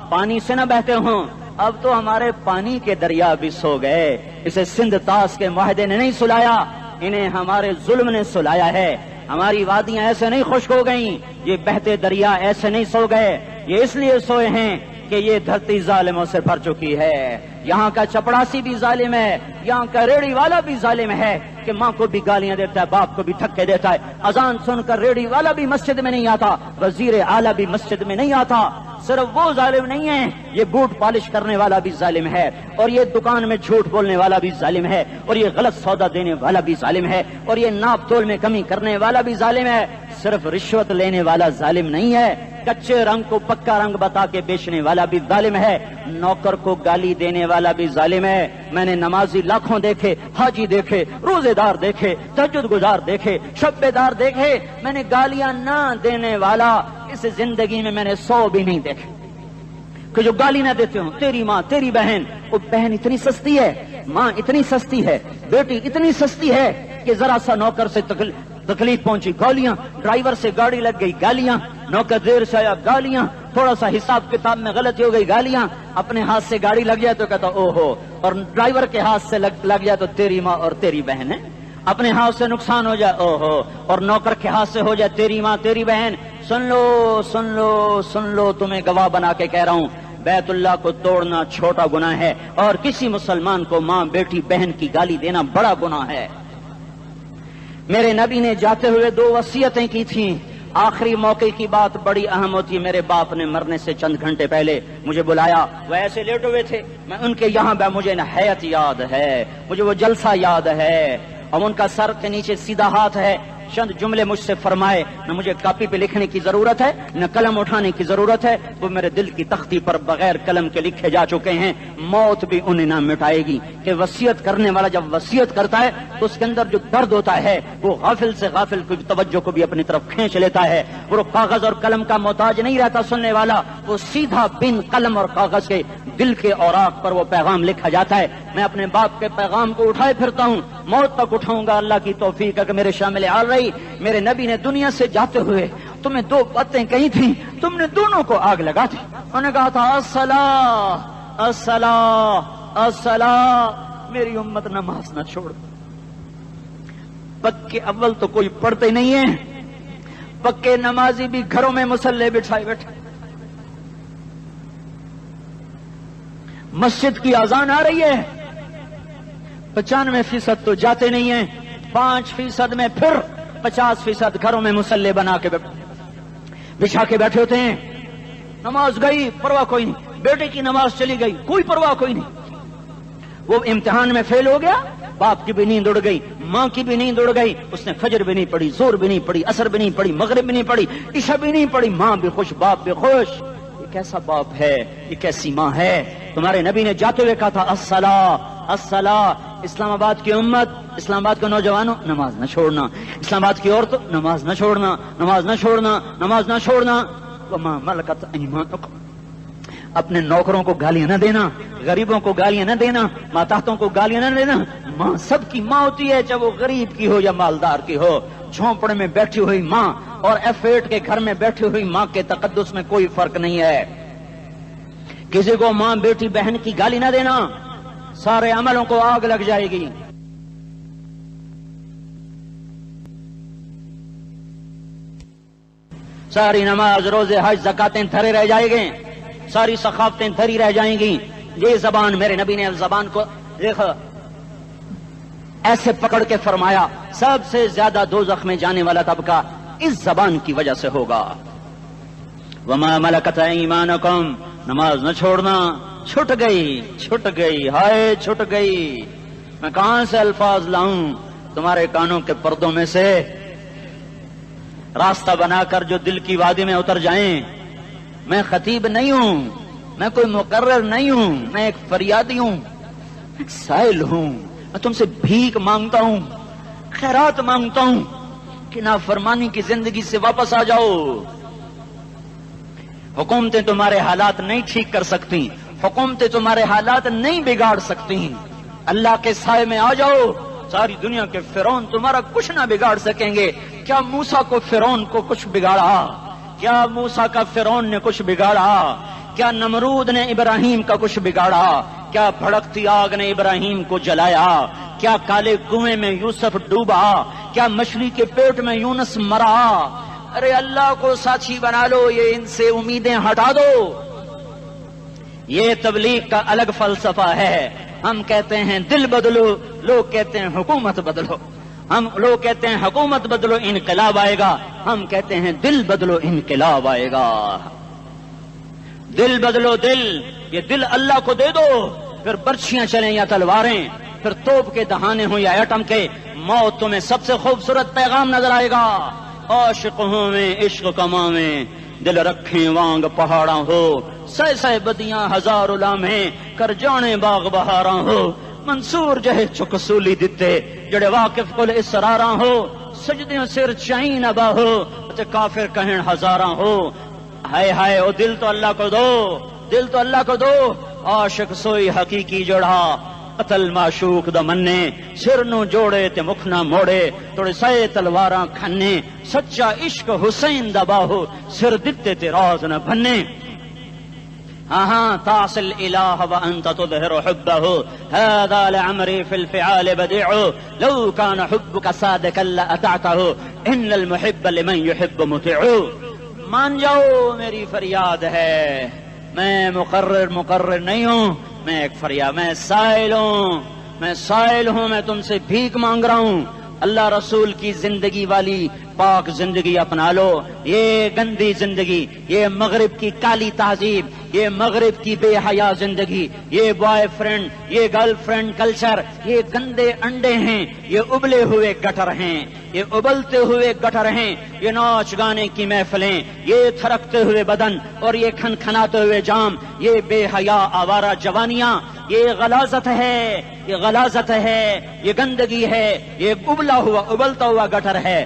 پانی سے نہ بہتے ہوں۔ اب تو ہمارے پانی کے دریا بھی سو گئے، اسے سندھ طاس کے معاہدے نے نہیں سلایا، انہیں ہمارے ظلم نے سلایا ہے۔ ہماری وادیاں ایسے نہیں خشک ہو گئیں، یہ بہتے دریا ایسے نہیں سو گئے، یہ اس لیے سوئے ہیں کہ یہ دھرتی ظالموں سے بھر چکی ہے۔ یہاں کا چپڑاسی بھی ظالم ہے، یہاں کا ریڑھی والا بھی ظالم ہے کہ ماں کو بھی گالیاں دیتا ہے، باپ کو بھی دھکے دیتا ہے۔ اذان سن کر ریڑھی والا بھی مسجد میں نہیں آتا، وزیر اعلیٰ بھی مسجد میں نہیں آتا۔ صرف وہ ظالم نہیں ہے، یہ بوٹ پالش کرنے والا بھی ظالم ہے، اور یہ دکان میں جھوٹ بولنے والا بھی ظالم ہے، اور یہ غلط سودا دینے والا بھی ظالم ہے، اور یہ ناپ تول میں کمی کرنے والا بھی ظالم ہے۔ صرف رشوت لینے والا ظالم نہیں ہے، کچے رنگ کو پکا رنگ بتا کے بیچنے والا بھی ظالم ہے، نوکر کو گالی دینے والا بھی ظالم ہے۔ میں نے نمازی لاکھوں دیکھے، حاجی دیکھے، روزے دار دیکھے، تہجد گزار دیکھے، شب بیدار دیکھے، میں نے گالیاں نہ دینے والا اس زندگی میں نے 100 بھی نہیں دیکھے کہ جو گالی نہ دیتے ہوں۔ تیری ماں، تیری بہن، وہ بہن اتنی سستی ہے، ماں اتنی سستی ہے، بیٹی اتنی سستی ہے کہ ذرا سا نوکر سے تکلیف پہنچی گالیاں، ڈرائیور سے گاڑی لگ گئی گالیاں، نوکر دیر سے آیا گالیاں، تھوڑا سا حساب کتاب میں غلطی ہو گئی گالیاں، اپنے ہاتھ سے گاڑی لگ جائے تو کہتا او ہو، اور ڈرائیور کے ہاتھ سے لگ جائے تو تیری ماں اور تیری بہن ہے، اپنے ہاتھ سے نقصان ہو جائے او ہو، اور نوکر کے ہاتھ سے ہو جائے تیری ماں تیری بہن۔ سن لو سن لو سن لو، تمہیں گواہ بنا کے کہہ رہا ہوں، بیت اللہ کو توڑنا چھوٹا گناہ ہے اور کسی مسلمان کو ماں بیٹی بہن کی گالی دینا بڑا گناہ ہے۔ میرے نبی نے جاتے ہوئے 2 وصیتیں کی تھیں، آخری موقع کی بات بڑی اہم ہوتی ہے۔ میرے باپ نے مرنے سے چند گھنٹے پہلے مجھے بلایا، وہ ایسے لیٹے ہوئے تھے، میں ان کے یہاں مجھے نہایت یاد ہے، مجھے وہ جلسہ یاد ہے، اور ان کا سر کے نیچے سیدھا ہاتھ ہے۔ چند جملے مجھ سے فرمائے، نہ مجھے کاپی پہ لکھنے کی ضرورت ہے نہ قلم اٹھانے کی ضرورت ہے، وہ میرے دل کی تختی پر بغیر قلم کے لکھے جا چکے ہیں، موت بھی انہیں نہ مٹائے گی۔ کہ وصیت کرنے والا جب وصیت کرتا ہے تو اس کے اندر جو درد ہوتا ہے وہ غافل سے غافل کی توجہ کو بھی اپنی طرف کھینچ لیتا ہے۔ وہ کاغذ اور قلم کا محتاج نہیں رہتا سننے والا، وہ سیدھا بن قلم اور کاغذ کے دل کے اوراق پر وہ پیغام لکھا جاتا ہے۔ میں اپنے باپ کے پیغام کو اٹھائے پھرتا ہوں، موت تک اٹھاؤں گا، اللہ کی توفیق ہے کہ میرے شامل حال رہی۔ میرے نبی نے دنیا سے جاتے ہوئے تمہیں دو باتیں کہی تھیں، تم نے دونوں کو آگ لگا دی۔ انہوں نے کہا تھا الصلاۃ الصلاۃ الصلاۃ، میری امت نماز نہ چھوڑ۔ پکے اول تو کوئی پڑھتے نہیں ہے، پکے نمازی بھی گھروں میں مصلے بٹھائے بیٹھے۔ مسجد کی اذان آ رہی ہے، 95% تو جاتے نہیں ہیں، 5% میں پھر 50% گھروں میں مصلے بنا کے بچھا کے بیٹھے ہوتے ہیں۔ نماز گئی پرواہ کوئی نہیں، بیٹے کی نماز چلی گئی کوئی پرواہ کوئی نہیں۔ وہ امتحان میں فیل ہو گیا، باپ کی بھی نیند اڑ گئی، ماں کی بھی نیند اڑ گئی، اس نے فجر بھی نہیں پڑھی، زور بھی نہیں پڑھی، عصر بھی نہیں پڑھی، مغرب بھی نہیں پڑھی، عشاء بھی نہیں پڑھی، ماں بھی خوش باپ بھی خوش۔ یہ کیسا باپ ہے، یہ کیسی ماں ہے؟ تمہارے نبی نے جاتے ہوئے کہا تھا الصلاۃ الصلاۃ۔ اسلام آباد کی امت، اسلام آباد کے نوجوانوں، نماز نہ چھوڑنا، اسلام آباد کی عورتوں، نماز نہ چھوڑنا، نماز نہ چھوڑنا، نماز نہ چھوڑنا۔ وما ملکت ایمانکم، اپنے نوکروں کو گالیاں نہ دینا، غریبوں کو گالیاں نہ دینا، ماتحتوں کو گالیاں نہ دینا۔ ماں سب کی ماں ہوتی ہے، چاہے وہ غریب کی ہو یا مالدار کی ہو۔ جھونپڑے میں بیٹھی ہوئی ماں اور F8 کے گھر میں بیٹھی ہوئی ماں کے تقدس میں کوئی فرق نہیں ہے۔ کسی کو ماں بیٹی بہن کی گالی نہ دینا، سارے عملوں کو آگ لگ جائے گی۔ ساری نماز روزے حج زکاتیں دھرے رہ جائیں گے، ساری ثقافتیں دھری رہ جائیں گی۔ یہ زبان، میرے نبی نے زبان کو دیکھو ایسے پکڑ کے فرمایا سب سے زیادہ دوزخ میں جانے والا طبقہ اس زبان کی وجہ سے ہوگا۔ وما ملکت ایمانکم، نماز نہ چھوڑنا۔ چھٹ گئی ہائے چھٹ گئی۔ میں کہاں سے الفاظ لاؤں تمہارے کانوں کے پردوں میں سے، راستہ بنا کر جو دل کی وادی میں اتر جائیں۔ میں خطیب نہیں ہوں، میں کوئی مقرر نہیں ہوں، میں ایک فریادی ہوں، ایک سائل ہوں۔ میں تم سے بھیک مانگتا ہوں، خیرات مانگتا ہوں کہ نافرمانی کی زندگی سے واپس آ جاؤ۔ حکومتیں تمہارے حالات نہیں ٹھیک کر سکتی، حکومتیں تمہارے حالات نہیں بگاڑ سکتی۔ اللہ کے سائے میں آ جاؤ، ساری دنیا کے فرعون تمہارا کچھ نہ بگاڑ سکیں گے۔ کیا موسیٰ کو فرعون کو کچھ بگاڑا؟ کیا موسیٰ کا فرعون نے کچھ بگاڑا؟ کیا نمرود نے ابراہیم کا کچھ بگاڑا؟ کیا بھڑکتی آگ نے ابراہیم کو جلایا؟ کیا کالے کنویں میں یوسف ڈوبا؟ کیا مچھلی کے پیٹ میں یونس مرا؟ ارے اللہ کو ساتھی بنا لو، یہ ان سے امیدیں ہٹا دو۔ یہ تبلیغ کا الگ فلسفہ ہے۔ ہم کہتے ہیں دل بدلو، لوگ کہتے ہیں حکومت بدلو۔ لوگ کہتے ہیں حکومت بدلو انقلاب آئے گا، ہم کہتے ہیں دل بدلو انقلاب آئے گا۔ دل بدلو، دل، یہ دل اللہ کو دے دو، پھر برچھیاں چلیں یا تلواریں، پھر توپ کے دہانے ہوں یا ایٹم کے، موت تمہیں سب سے خوبصورت پیغام نظر آئے گا۔ عاشق ہوں میں عشق کماں میں، دل رکھیں وانگ پہاڑاں ہو، سہ سہ بدیاں ہزار لامہیں، کر جانے باغ بہاراں ہو، منصور جہے چک سولی دتے، جڑے واقف کل اسراراں ہو، سجدیوں سر چائیں نبا ہو، تے کافر کہیں ہزاراں ہو۔ ہائے ہائے او دل تو اللہ کو دو، دل تو اللہ کو دو۔ عاشق سوئی حقیقی جوڑا، قتل معشوق دا مننے، سر نو جوڑے تے مکھ نہ موڑے، توڑے سائے تلواراں کھنے، سچا عشق حسین دا باہو، سر دتے تے راز نہ بھنے۔ ہاں تعصي الإله وأنت تظهر حبه، هذا لعمري في الفعال بديع، لو كان حبك صادقا لأطعته، إن المحب لمن يحب مطيع۔ مان جاؤ میری فریاد ہے، میں مقرر نہیں ہوں، میں ایک فریاد، میں سائل ہوں، میں تم سے بھیک مانگ رہا ہوں۔ اللہ رسول کی زندگی والی پاک زندگی اپنا لو۔ یہ گندی زندگی، یہ مغرب کی کالی تہذیب، یہ مغرب کی بے حیا زندگی، یہ بوائے فرینڈ، یہ گرل فرینڈ کلچر، یہ گندے انڈے ہیں، یہ ابلے ہوئے گٹر ہیں، یہ ابلتے ہوئے گٹر ہیں، یہ ناچ گانے کی محفلیں، یہ تھرکتے ہوئے بدن اور یہ کھنکھناتے ہوئے جام، یہ بے حیا آوارہ جوانیاں، یہ غلاظت ہے، یہ غلاظت ہے، یہ گندگی ہے، یہ ابلتا ہوا گٹر ہے۔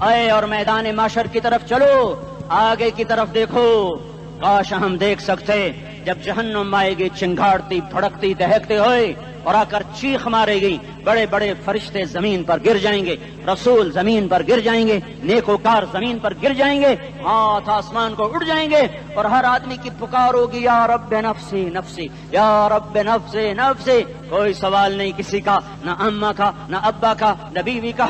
آئے اور میدان معاشر کی طرف چلو، آگے کی طرف دیکھو۔ کاش ہم دیکھ سکتے جب جہنم آئے گی چنگاڑتی بھڑکتی دہکتے ہوئے اور آ کر چیخ مارے گی، بڑے بڑے فرشتے زمین پر گر جائیں گے، رسول زمین پر گر جائیں گے، نیکوکار زمین پر گر جائیں گے، ہاتھ آسمان کو اڑ جائیں گے، اور ہر آدمی کی پکار ہوگی یا رب نفسی نفسی، یا رب نفسی نفسی۔ کوئی سوال نہیں کسی کا، نہ اماں کا، نہ ابا کا، نہ بیوی کا،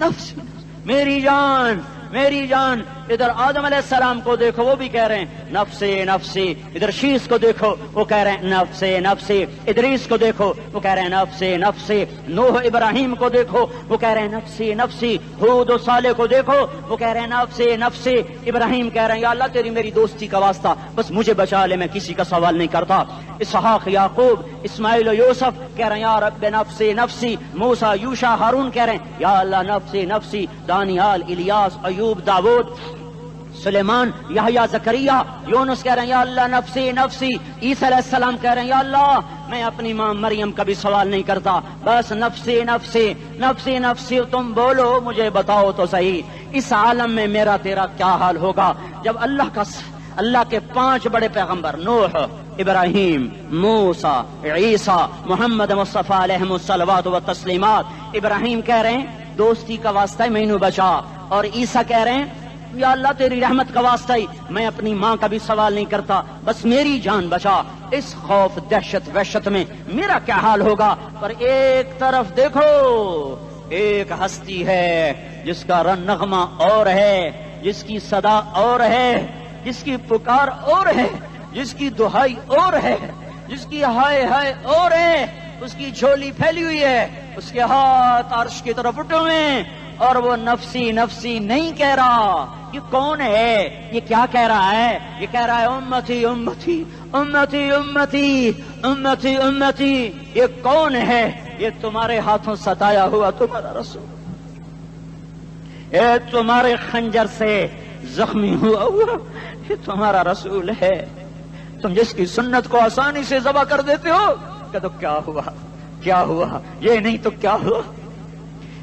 نفسی میری جان میری جان۔ ادھر آدم علیہ السلام کو دیکھو، وہ بھی کہہ رہے ہیں نفسی نفسی۔ ادھر شیش کو دیکھو، وہ کہہ رہے ہیں نفسی نفسی۔ ادریس کو دیکھو، وہ کہہ رہے ہیں نفسی نفسی۔ نوح ابراہیم کو دیکھو، وہ کہہ رہے ہیں نفسی نفسی۔ ہود و صالح کو دیکھو، وہ کہہ رہے ہیں نفسی نفسی۔ ابراہیم کہہ رہے ہیں یا اللہ تیری میری دوستی کا واسطہ، بس مجھے بچا لے، میں کسی کا سوال نہیں کرتا۔ اسحاق، یعقوب، اسماعیل و یوسف کہہ رہے ہیں یا رب نفسی نفسی۔ موسیٰ، یوشع، ہارون کہہ رہے ہیں یا اللہ نفسی نفسی۔ دانیال، الیاس، ایوب، داؤد، سلیمان، یحییٰ، زکریا، یونس کہہ رہے ہیں یا اللہ نفسی نفسی۔ عیسیٰ علیہ السلام کہہ رہے ہیں یا اللہ میں اپنی ماں مریم کا بھی سوال نہیں کرتا، بس نفسی نفسی نفسی نفسی۔ تم بولو، مجھے بتاؤ تو صحیح، اس عالم میں میرا تیرا کیا حال ہوگا جب اللہ کے 5 بڑے پیغمبر نوح، ابراہیم، موسیٰ، عیسیٰ، محمد مصطفیٰ علیہ الصلوات و تسلیمات۔ ابراہیم کہہ رہے ہیں دوستی کا واسطہ ہے مینوں بچا، اور عیسیٰ کہہ رہے ہیں یا اللہ تیری رحمت کا واسطہ ہی میں اپنی ماں کا بھی سوال نہیں کرتا، بس میری جان بچا۔ اس خوف دہشت وحشت میں میرا کیا حال ہوگا؟ پر ایک طرف دیکھو، ایک ہستی ہے جس کا نغمہ اور ہے، جس کی صدا اور ہے، جس کی پکار اور ہے، جس کی دہائی اور ہے، جس کی ہائے ہائے اور ہے۔ اس کی جھولی پھیلی ہوئی ہے، اس کے ہاتھ عرش کی طرف اٹھے ہوئے ہیں، اور وہ نفسی نفسی نہیں کہہ رہا۔ یہ کون ہے؟ یہ کیا کہہ رہا ہے؟ یہ کہہ رہا ہے امتی امتی امتی امتی امتی امتی۔ یہ کون ہے؟ یہ تمہارے ہاتھوں ستایا ہوا تمہارا رسول، یہ تمہارے خنجر سے زخمی ہوا یہ تمہارا رسول ہے۔ تم جس کی سنت کو آسانی سے ذبح کر دیتے ہو، کہ تو کیا ہوا کیا ہوا، یہ نہیں تو کیا ہوا۔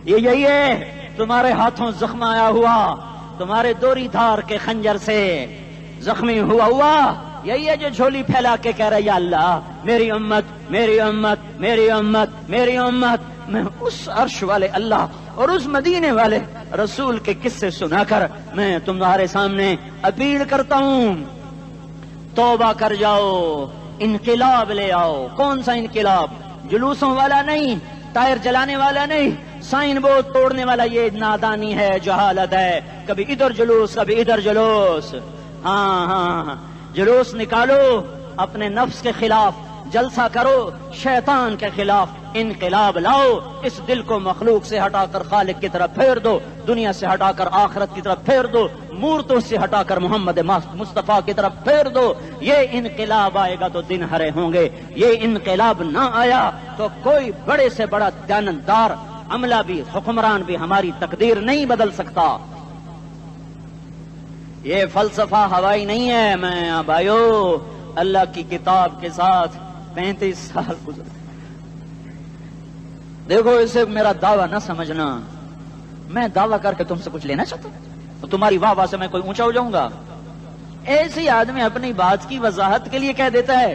یہ یہی ہے تمہارے ہاتھوں زخم آیا ہوا، تمہارے دوری دھار کے خنجر سے زخمی ہوا، یہی ہے جو جھولی پھیلا کے کہہ رہا ہے یا اللہ میری امت میری امت میری امت میری امت۔ میں اس عرش والے اللہ اور اس مدینے والے رسول کے قصے سنا کر میں تمہارے سامنے اپیل کرتا ہوں، توبہ کر جاؤ، انقلاب لے آؤ۔ کون سا انقلاب؟ جلوسوں والا نہیں، ٹائر جلانے والا نہیں، سائن بورڈ توڑنے والا، یہ نادانی ہے، جہالت ہے۔ کبھی ادھر جلوس کبھی ادھر جلوس۔ ہاں جلوس نکالو اپنے نفس کے خلاف، جلسہ کرو شیطان کے خلاف، انقلاب لاؤ۔ اس دل کو مخلوق سے ہٹا کر خالق کی طرف پھیر دو، دنیا سے ہٹا کر آخرت کی طرف پھیر دو، مورتوں سے ہٹا کر محمد مصطفیٰ کی طرف پھیر دو۔ یہ انقلاب آئے گا تو دن ہرے ہوں گے، یہ انقلاب نہ آیا تو کوئی بڑے سے بڑا دیانتدار عملہ بھی، حکمران بھی ہماری تقدیر نہیں بدل سکتا۔ یہ فلسفہ ہوائی نہیں ہے۔ میں بھائیو اللہ کی کتاب کے ساتھ 35 سال گزرے، دیکھو اسے میرا دعویٰ نہ سمجھنا، میں دعویٰ کر کے تم سے کچھ لینا چاہتا ہوں تو تمہاری واہ واہ سے میں کوئی اونچا ہو جاؤں گا؟ ایسی آدمی اپنی بات کی وضاحت کے لیے کہہ دیتا ہے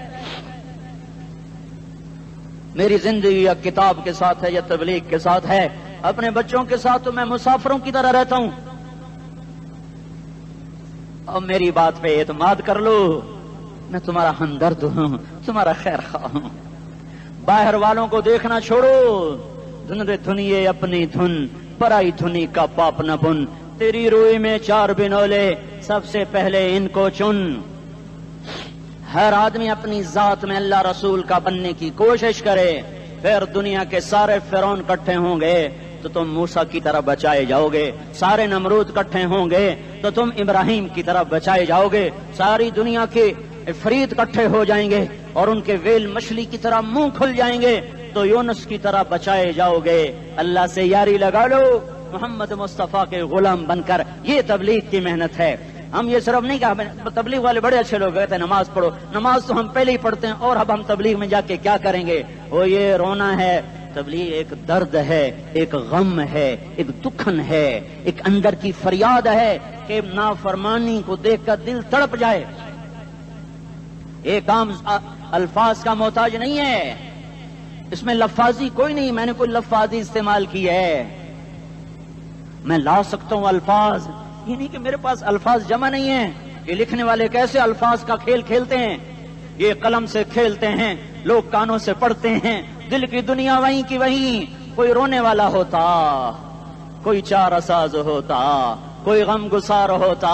میری زندگی یا کتاب کے ساتھ ہے یا تبلیغ کے ساتھ ہے، اپنے بچوں کے ساتھ تو میں مسافروں کی طرح رہتا ہوں، اور میری بات پہ اعتماد کر لو، میں تمہارا ہمدرد ہوں، تمہارا خیر خواہ ہوں۔ باہر والوں کو دیکھنا چھوڑو، دھن رے دھنیے اپنی دھن، پرائی دھنی کا پاپ نہ بن، تیری روئی میں 4 بنولے، سب سے پہلے ان کو چن۔ ہر آدمی اپنی ذات میں اللہ رسول کا بننے کی کوشش کرے، پھر دنیا کے سارے فرعون کٹھے ہوں گے تو تم موسیٰ کی طرح بچائے جاؤ گے، سارے نمرود کٹھے ہوں گے تو تم ابراہیم کی طرح بچائے جاؤ گے، ساری دنیا کے افریت کٹھے ہو جائیں گے اور ان کے ویل مچھلی کی طرح منہ کھل جائیں گے تو یونس کی طرح بچائے جاؤ گے۔ اللہ سے یاری لگا لو، محمد مصطفیٰ کے غلام بن کر، یہ تبلیغ کی محنت ہے۔ ہم یہ صرف نہیں کہا، تبلیغ والے بڑے اچھے لوگ کہتے ہیں نماز پڑھو، نماز تو ہم پہلے ہی پڑھتے ہیں، اور اب ہم تبلیغ میں جا کے کیا کریں گے؟ وہ یہ رونا ہے تبلیغ ایک درد ہے، ایک غم ہے، ایک دکھن ہے، ایک اندر کی فریاد ہے کہ نافرمانی کو دیکھ کر دل تڑپ جائے. ایک عام الفاظ کا محتاج نہیں ہے، اس میں لفاظی کوئی نہیں. میں نے کوئی لفاظی استعمال کی ہے، میں لا سکتا ہوں الفاظ، یہ نہیں کہ میرے پاس الفاظ جمع نہیں ہیں. یہ لکھنے والے کیسے الفاظ کا کھیل کھیلتے ہیں، یہ قلم سے کھیلتے ہیں، لوگ کانوں سے پڑھتے ہیں. دل کی دنیا وہیں کی وہیں. کوئی رونے والا ہوتا، کوئی چارہ ساز ہوتا، کوئی غم گسار ہوتا.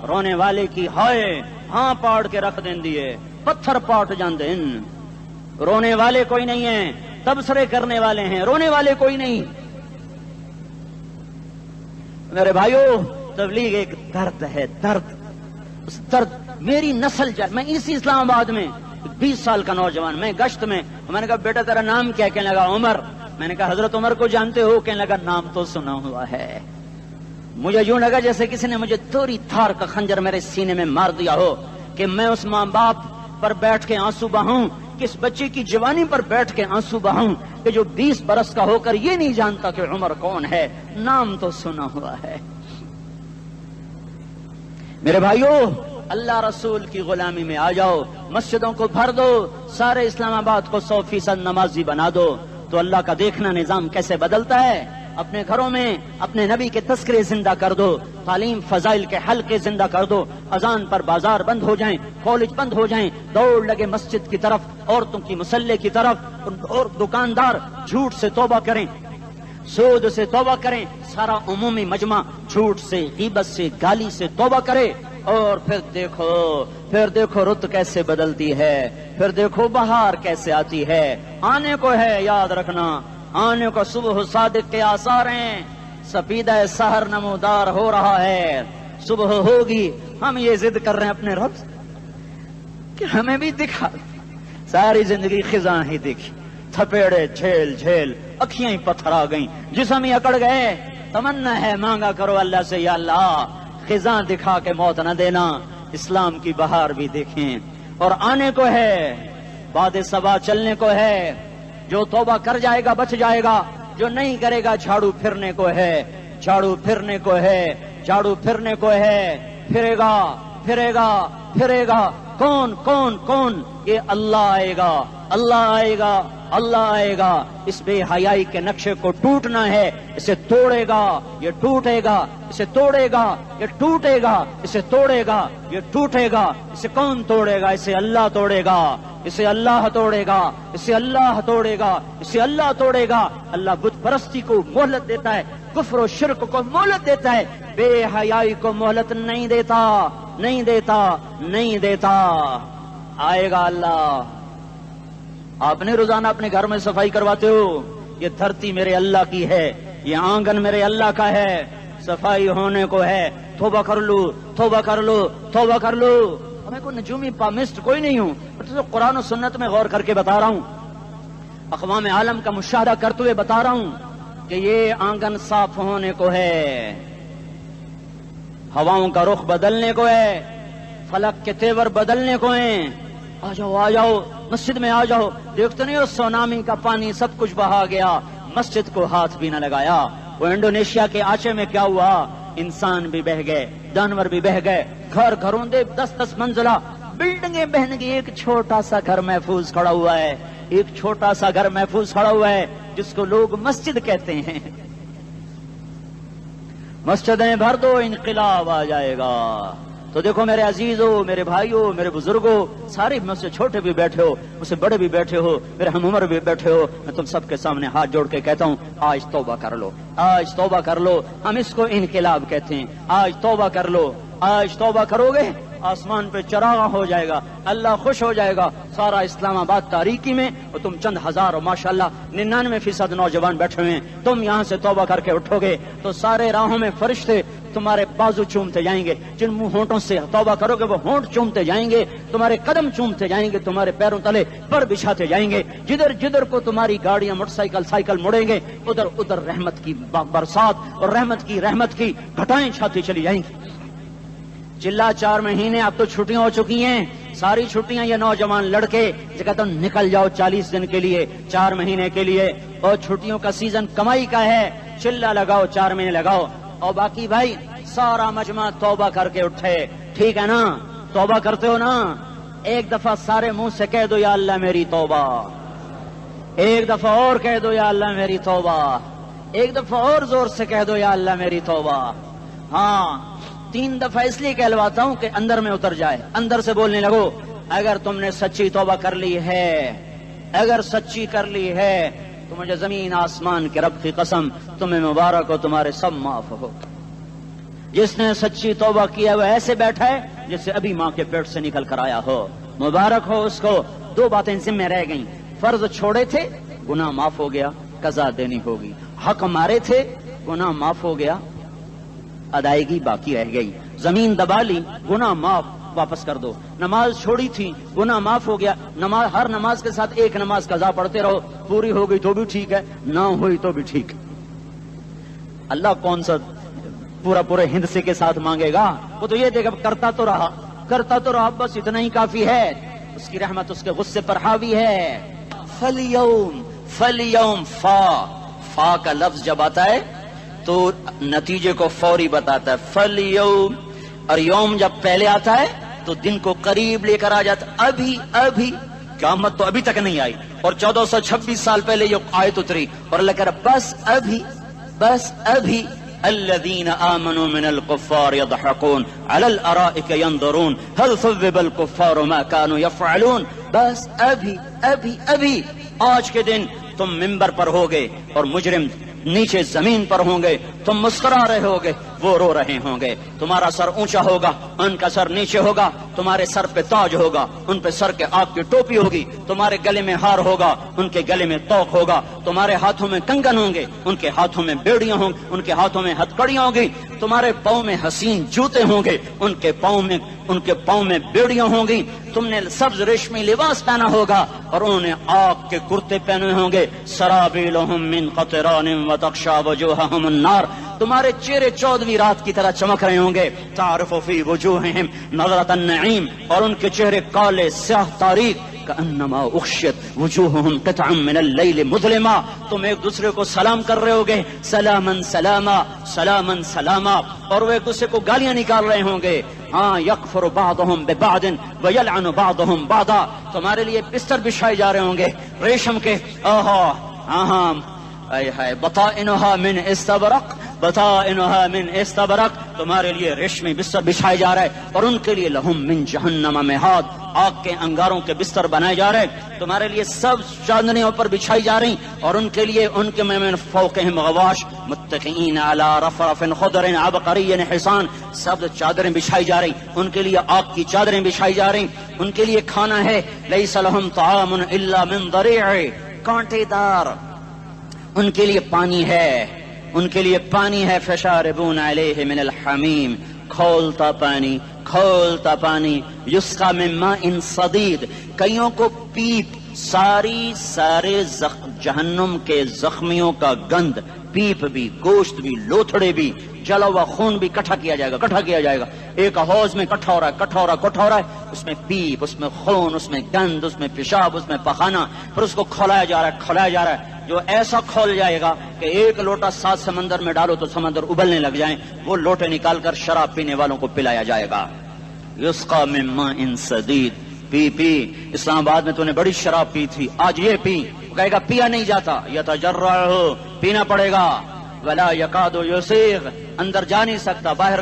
رونے والے کی ہائے ہاں پاڑ کے رکھ دیں دیے، پتھر پاٹ جان دیں. رونے والے کوئی نہیں ہیں، تبصرے کرنے والے ہیں، رونے والے کوئی نہیں. میرے بھائیو، تبلیغ ایک درد ہے، درد. اس درد میری نسل جائے. میں اسی اسلام آباد میں 20 سال کا نوجوان، میں گشت میں نے کہا بیٹا تیرا نام کیا؟ کہنے لگا عمر. میں نے کہا حضرت عمر کو جانتے ہو؟ کہنے لگا نام تو سنا ہوا ہے. مجھے یوں لگا جیسے کسی نے مجھے دوری تھار کا خنجر میرے سینے میں مار دیا ہو کہ میں اس ماں باپ پر بیٹھ کے آنسو بہاؤں، کس بچے کی جوانی پر بیٹھ کے آنسو بہاؤں کہ جو 20 برس کا ہو کر یہ نہیں جانتا کہ عمر کون ہے. نام تو سنا ہوا ہے. میرے بھائیو، اللہ رسول کی غلامی میں آ جاؤ، مسجدوں کو بھر دو، سارے اسلام آباد کو 100% نمازی بنا دو، تو اللہ کا دیکھنا نظام کیسے بدلتا ہے. اپنے گھروں میں اپنے نبی کے تذکرے زندہ کر دو، تعلیم فضائل کے حلقے زندہ کر دو. اذان پر بازار بند ہو جائیں، کالج بند ہو جائیں، دوڑ لگے مسجد کی طرف، عورتوں کی مصلے کی طرف. اور دکاندار جھوٹ سے توبہ کریں، سود سے توبہ کریں. سارا عمومی مجمع جھوٹ سے، غیبت سے، گالی سے توبہ کرے. اور پھر دیکھو رت کیسے بدلتی ہے، پھر دیکھو بہار کیسے آتی ہے. آنے کو ہے، یاد رکھنا، آنے کو صبح صادق کے آثار ہیں. سپیدہ سحر نمودار ہو رہا ہے، صبح ہوگی. ہم یہ ضد کر رہے ہیں اپنے رب کہ ہمیں بھی دکھا. ساری زندگی خزاں ہی دکھی، تھپیڑے جھیل جھیل، اکھیاں ہی پتھر آ گئیں، جسم ہی اکڑ گئے. تمنا ہے مانگا کرو اللہ سے، یا اللہ خزاں دکھا کے موت نہ دینا، اسلام کی بہار بھی دیکھیں. اور آنے کو ہے، باد صبا چلنے کو ہے. جو توبہ کر جائے گا بچ جائے گا، جو نہیں کرے گا جھاڑو پھرنے کو ہے، جھاڑو پھرنے کو ہے، جھاڑو پھرنے کو ہے. پھرے گا پھرے گا پھرے گا. کون کون کون؟ یہ اللہ آئے گا، اللہ آئے گا، اللہ آئے گا. اس بے حیائی کے نقشے کو ٹوٹنا ہے. اسے توڑے گا، یہ ٹوٹے گا. اسے توڑے گا، یہ ٹوٹے گا. اسے توڑے گا، یہ ٹوٹے گا. اسے کون توڑے گا؟ اسے اللہ توڑے گا، اسے اللہ توڑے گا، اسے اللہ توڑے گا، اسے اللہ توڑے گا. اللہ بت پرستی کو مہلت دیتا ہے، کفر و شرک کو مہلت دیتا ہے، بے حیائی کو مہلت نہیں دیتا، نہیں دیتا، نہیں دیتا. آئے گا اللہ. آپ نے روزانہ اپنے گھر میں صفائی کرواتے ہو. یہ دھرتی میرے اللہ کی ہے، یہ آنگن میرے اللہ کا ہے. صفائی ہونے کو ہے. توبہ کر لو، توبہ کر لو، توبہ کر لو. میں کوئی نجومی پامسٹ کوئی نہیں ہوں، تو قرآن و سنت میں غور کر کے بتا رہا ہوں، اقوام عالم کا مشاہدہ کرتے ہوئے بتا رہا ہوں کہ یہ آنگن صاف ہونے کو ہے، ہواؤں کا رخ بدلنے کو ہے، فلک کے تیور بدلنے کو ہیں. آ جاؤ آ جاؤ، مسجد میں آ جاؤ. دیکھتے نہیں ہو سونامی کا پانی سب کچھ بہا گیا، مسجد کو ہاتھ بھی نہ لگایا. وہ انڈونیشیا کے آچے میں کیا ہوا؟ انسان بھی بہ گئے، جانور بھی بہ گئے. گھر گھروں دے 10-10 منزلہ بلڈنگیں بہن گئی. ایک چھوٹا سا گھر محفوظ کھڑا ہوا ہے، ایک چھوٹا سا گھر محفوظ کھڑا ہوا ہے جس کو لوگ مسجد کہتے ہیں. مسجدیں بھر دو، انقلاب آ جائے گا. تو دیکھو میرے عزیزوں، میرے بھائیوں، میرے بزرگوں، سارے مجھ سے چھوٹے بھی بیٹھے ہو، مجھ سے بڑے بھی بیٹھے ہو، میرے ہم عمر بھی بیٹھے ہو. میں تم سب کے سامنے ہاتھ جوڑ کے کہتا ہوں، آج توبہ کر لو، آج توبہ کر لو. ہم اس کو انقلاب کہتے ہیں. آج توبہ کر لو. آج توبہ کرو گے، آسمان پہ چراغ ہو جائے گا، اللہ خوش ہو جائے گا. سارا اسلام آباد تاریکی میں، اور تم چند ہزار اور ماشاءاللہ 99% نوجوان بیٹھے ہوئے ہیں. تم یہاں سے توبہ کر کے اٹھو گے تو سارے راہوں میں فرشتے تمہارے بازو چومتے جائیں گے. جن منہ ہونٹوں سے توبہ کرو گے وہ ہونٹ چومتے جائیں گے، تمہارے قدم چومتے جائیں گے، تمہارے پیروں تلے پر بچھاتے جائیں گے. جدھر جدھر کو تمہاری گاڑیاں، موٹر سائیکل مڑیں گے، ادھر ادھر رحمت کی برسات اور رحمت کی گھٹائیں چھاتی چلی جائیں گی. چلا 4 مہینے اب تو چھٹیاں ہو چکی ہیں، ساری چھٹیاں یہ نوجوان لڑکے جو کہتے ہیں نکل جاؤ 40 دن کے لیے 4 مہینے کے لیے، اور چھٹیوں کا سیزن کمائی کا ہے، چلا لگاؤ 4 مہینے لگاؤ، اور باقی بھائی سارا مجمع توبہ کر کے اٹھے، ٹھیک ہے نا؟ توبہ کرتے ہو نا؟ ایک دفعہ سارے منہ سے کہہ دو یا اللہ میری توبہ، ایک دفعہ اور کہہ دو یا اللہ میری توبہ، ایک دفعہ اور زور سے کہہ دو یا اللہ میری توبہ۔ ہاں 3 دفعہ اس لیے کہلواتا ہوں کہ اندر میں اتر جائے، اندر سے بولنے لگو۔ اگر تم نے سچی توبہ کر لی ہے، اگر سچی کر لی ہے تو مجھے زمین آسمان کے رب کی قسم تمہیں مبارک ہو، تمہارے سب معاف ہو۔ جس نے سچی توبہ کیا وہ ایسے بیٹھا ہے جسے ابھی ماں کے پیٹ سے نکل کر آیا ہو، مبارک ہو اس کو۔ 2 باتیں ذمہ رہ گئیں، فرض چھوڑے تھے گناہ معاف ہو گیا، قضا دینی ہوگی، حق مارے تھے گناہ معاف ہو گیا، ادائیگی باقی رہ گئی، زمین دبا لی گناہ معاف، واپس کر دو، نماز چھوڑی تھی گناہ معاف ہو گیا، نماز ہر نماز کے ساتھ ایک نماز قضا پڑھتے رہو، پوری ہو گئی تو بھی ٹھیک ہے، نہ ہوئی تو بھی ٹھیک۔ اللہ کون سا پورے ہندسے کے ساتھ مانگے گا؟ وہ تو یہ دیکھا کرتا تو رہا بس اتنا ہی کافی ہے، اس کی رحمت اس کے غصے پر حاوی ہے۔ فَالْيَوْمِ فا کا لفظ جب آتا ہے تو نتیجے کو فوری بتاتا ہے، فَالْيَوْمِ، اور یوم جب پہلے آتا ہے تو دن کو قریب لے کر آ جاتا، ابھی قیامت تو ابھی تک نہیں آئی، اور 1426 سال پہلے یہ آیت اتری، اور اللہ کہہ رہا بس ابھی الذين آمنوا من الكفار يضحكون على الارائك ينظرون هل ثوب الكفار ما كانوا يفعلون۔ بس ابھی آج کے دن تم منبر پر ہوگے اور مجرم نیچے زمین پر ہوں گے، تم مسکرا رہے ہوگے، وہ رو رہے ہوں گے، تمہارا سر اونچا ہوگا، ان کا سر نیچے ہوگا، تمہارے سر پہ تاج ہوگا، ان پہ سر کے آگ کی ٹوپی ہوگی، تمہارے گلے میں ہار ہوگا، ان کے گلے میں توق ہوگا، تمہارے ہاتھوں میں کنگن ہوں گے، ان کے ہاتھوں میں بیڑیاں ہوں گی، ان کے ہاتھوں میں ہتکڑیاں ہوں گی، تمہارے پاؤں میں حسین جوتے ہوں گے، ان کے پاؤں میں بیڑیاں ہوں گی، تم نے سبز ریشمی لباس پہنا ہوگا اور انہوں نے آگ کے کرتے پہنے ہوں گے، سرابیلہم من قطران وتغشا وجوہہم النار، تمہارے چہرے 14ویں رات کی طرح چمک رہے ہوں گے، تعرف فی وجوہہم نظرۃ النعیم، اور ان کے چہرے کالے سیاہ تاریک، کأنما اغشیت وجوہہم قطعا من اللیل مظلما، تم ایک دوسرے کو سلام کر رہے ہوگے، سلامن سلاما سلامن سلاما، اور وہ ایک دوسرے کو گالیاں نکال رہے ہوں گے، ہاں یکفر بعضہم ببعض ویلعن بعضہم بعضا، تمہارے لیے بستر بچھائے جا رہے ہوں گے ریشم کے، بطائنها من استبرق، بطائنها من استبرق، تمہارے لیے ریشمی بستر بچھائے جا رہے، اور ان کے لیے لہم من جہنم مہاد، آگ کے انگاروں کے بستر بنائے جا رہے، تمہارے لیے سب چاندنیوں پر بچھائی جا رہی، اور ان کے لیے ان کے من فوقہم غواش متکئین علی رفرف خضر عبقری حصان، سب چادریں بچھائی جا رہی، ان کے لیے آگ کی چادریں بچھائی جا رہی، ان کے لیے کھانا ہے، لیس لہم طعام الا من ضریع، کانٹے دار، ان کے لیے پانی ہے، ان کے لیے پانی ہے، فشاربون علیہ من الحمیم، کھولتا پانی، یسقا من ماء صدید، کئیوں کو پیپ، سارے جہنم کے زخمیوں کا گند، پیپ بھی، گوشت بھی، لوتھڑے بھی، جلا ہوا خون بھی کٹھا کیا جائے گا، ایک حوض میں کٹھا ہو رہا ہے، اس میں پیپ، اس میں خون، اس میں گند، اس میں پیشاب، اس میں پخانہ، پھر اس کو کھولایا جا رہا ہے، جو ایسا کھول جائے گا کہ 1 لوٹا 7 سمندر میں ڈالو تو سمندر ابلنے لگ جائیں، وہ لوٹے نکال کر شراب پینے والوں کو پلایا جائے گا۔ یسقا من ماء صدید، پی اسلام آباد میں تو نے بڑی شراب پی تھی، آج یہ پی، کہے گا پیا نہیں جاتا، یتجرعہ، پینا پڑے گا، ولا یکاد یسیغ، اندر جا نہیں سکتا، باہر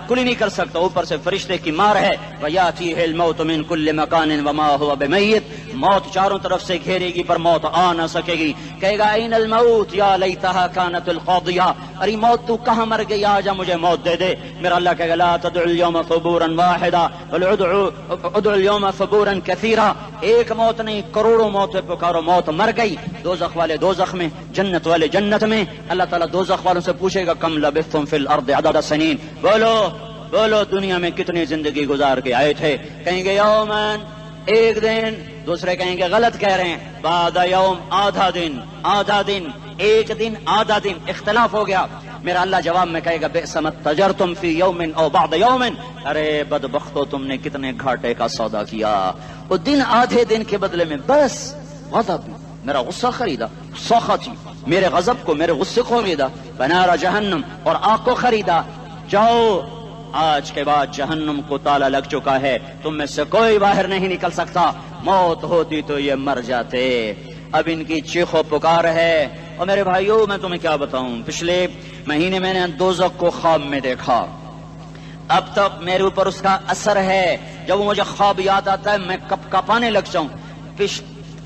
کلی نہیں کر سکتا، اوپر سے فرشتے کی مار ہے، ویاتیہ الموت من کل مکان وما هو بمیت، موت چاروں طرف سے گھیرے گی پر موت آ نہ سکے گی، کہے گا این الموت یا لیتہا کانت القاضیہ، ارے موت تو کہاں مر گئی، آجا مجھے موت دے دے، میرا اللہ کہے گا لا تدعو اليوم ثبورا واحدا بل ادعو اليوم ثبورا کثیرا، ایک موت نہیں کروڑوں موت پکارو، موت مر گئی، دوزخ والے دوزخ میں، جنت والے جنت میں، اللہ تعالیٰ دوزخ والوں سے پوچھے گا کم لبثتم فی الارض عدد سنین، بولو دنیا میں کتنی زندگی گزار کے آئے تھے، کہیں گے یومن، ایک دن، دوسرے کہیں گے غلط کہہ رہے ہیں، بعد یوم، آدھا دن، ایک دن، آدھا دن، اختلاف ہو گیا، میرا اللہ جواب میں کہے گا بئس ما تجرتم فی یوم او بعد یوم، ارے بدبختو تم نے کتنے گھاٹے کا سودا کیا، وہ دن آدھے دن کے بدلے میں بس غضب، میرا غصہ خریدا، سخطی میرے غضب کو، میرے غصے کو خریدا، بنار جہنم اور آگ کو خریدا، جاؤ آج کے بعد جہنم کو تالا لگ چکا ہے، تم میں سے کوئی باہر نہیں نکل سکتا، موت ہوتی تو یہ مر جاتے۔ اب ان کی چیخ و پکار ہے۔ اور میرے بھائیوں میں تمہیں کیا بتاؤں، پچھلے مہینے میں نے دوزخ کو خواب میں دیکھا، اب تک میرے اوپر اس کا اثر ہے، جب وہ مجھے خواب یاد آتا ہے میں کپ کپانے لگ جاؤں،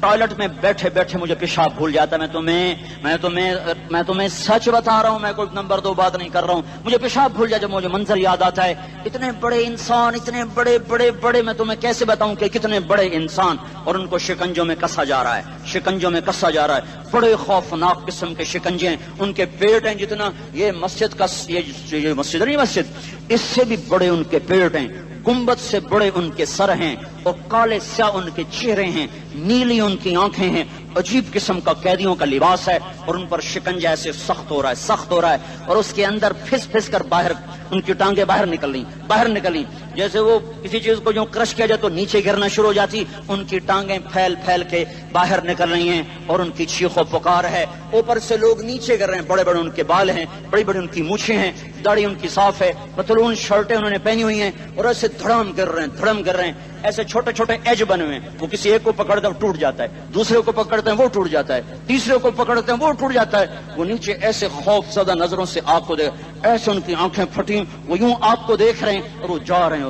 ٹوائلٹ میں بیٹھے بیٹھے مجھے پیشاب بھول جاتا ہے، میں تمہیں سچ بتا رہا ہوں، میں کوئی نمبر 2 بات نہیں کر رہا ہوں، مجھے پیشاب بھول جاتا ہے جب مجھے منظر یاد آتا ہے، اتنے بڑے انسان، اتنے بڑے بڑے بڑے، میں تمہیں کیسے بتاؤں کہ کتنے بڑے انسان، اور ان کو شکنجوں میں کسا جا رہا ہے، شکنجوں میں کسا جا رہا ہے، بڑے خوفناک قسم کے شکنجے ہیں، ان کے پیٹ ہیں جتنا یہ مسجد کا، یہ مسجد نہیں، مسجد اس سے بھی بڑے ان کے پیٹ ہیں، گنبد سے بڑے ان کے سر ہیں، اور کالے سیاہ ان کے چہرے ہیں، نیلی ان کی آنکھیں ہیں، عجیب قسم کا قیدیوں کا لباس ہے، اور ان پر شکنجہ ایسے سخت ہو رہا ہے، سخت ہو رہا ہے، اور اس کے اندر پھس پھس کر باہر ان کی ٹانگیں باہر نکل رہی، جیسے وہ کسی چیز کو جو کرش کیا جائے تو نیچے گرنا شروع ہو جاتی، ان کی ٹانگیں پھیل پھیل کے باہر نکل رہی ہیں، اور ان کی چیخ و پکار ہے، اوپر سے لوگ نیچے گر رہے ہیں، بڑے بڑے ان کے بال ہیں، بڑی بڑی ان کی مونچھیں ہیں، داڑھی ان کی صاف ہے، پتلون شرٹیں انہوں نے پہنی ہوئی ہیں، اور ایسے دھڑم گر رہے ہیں، ایسے چھوٹے چھوٹے ایج بنے ہوئے ہیں، وہ کسی ایک کو پکڑتے ہیں ٹوٹ جاتا ہے، دوسرے کو پکڑتے ہیں وہ ٹوٹ جاتا ہے، تیسرے کو پکڑتے ہیں وہ ٹوٹ جاتا ہے، وہ نیچے ایسے خوف زدہ نظروں سے آگ کو دیکھ، ایسے ان کی آنکھیں پھٹی، وہ یوں آگ کو دیکھ رہے ہیں، اور وہ جا رہے ہیں،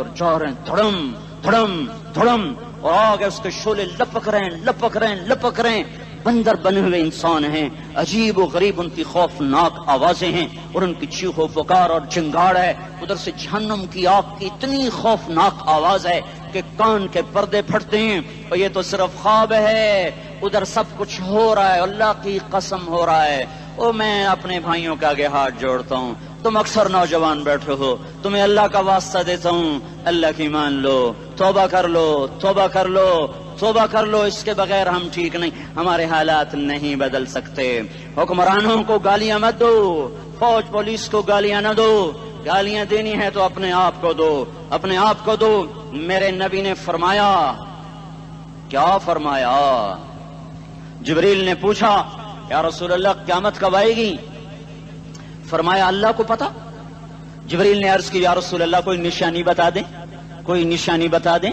دھڑم دھڑم دھڑم، اور آگے اس کے شعلے لپک رہے ہیں، بندر بنے ہوئے انسان ہیں، عجیب و غریب ان کی خوفناک آوازیں ہیں، اور ان کی چیخ و پکار اور چنگاڑ ہے، ادھر سے جہنم کی آگ کی اتنی خوفناک آواز ہے کہ کان کے پردے پھٹتے ہیں، اور یہ تو صرف خواب ہے، ادھر سب کچھ ہو رہا ہے، اللہ کی قسم ہو رہا ہے۔ اور میں اپنے بھائیوں کے آگے ہاتھ جوڑتا ہوں، تم اکثر نوجوان بیٹھے ہو، تمہیں اللہ کا واسطہ دیتا ہوں، اللہ کی مان لو، توبہ کر لو، اس کے بغیر ہم ٹھیک نہیں، ہمارے حالات نہیں بدل سکتے۔ حکمرانوں کو گالیاں مت دو، فوج پولیس کو گالیاں نہ دو، گالیاں دینی ہے تو اپنے آپ کو دو۔ میرے نبی نے فرمایا، کیا فرمایا؟ جبریل نے پوچھا یا رسول اللہ قیامت کب آئے گی؟ فرمایا اللہ کو پتا۔ جبریل نے عرض کی یا رسول اللہ کوئی نشانی بتا دیں،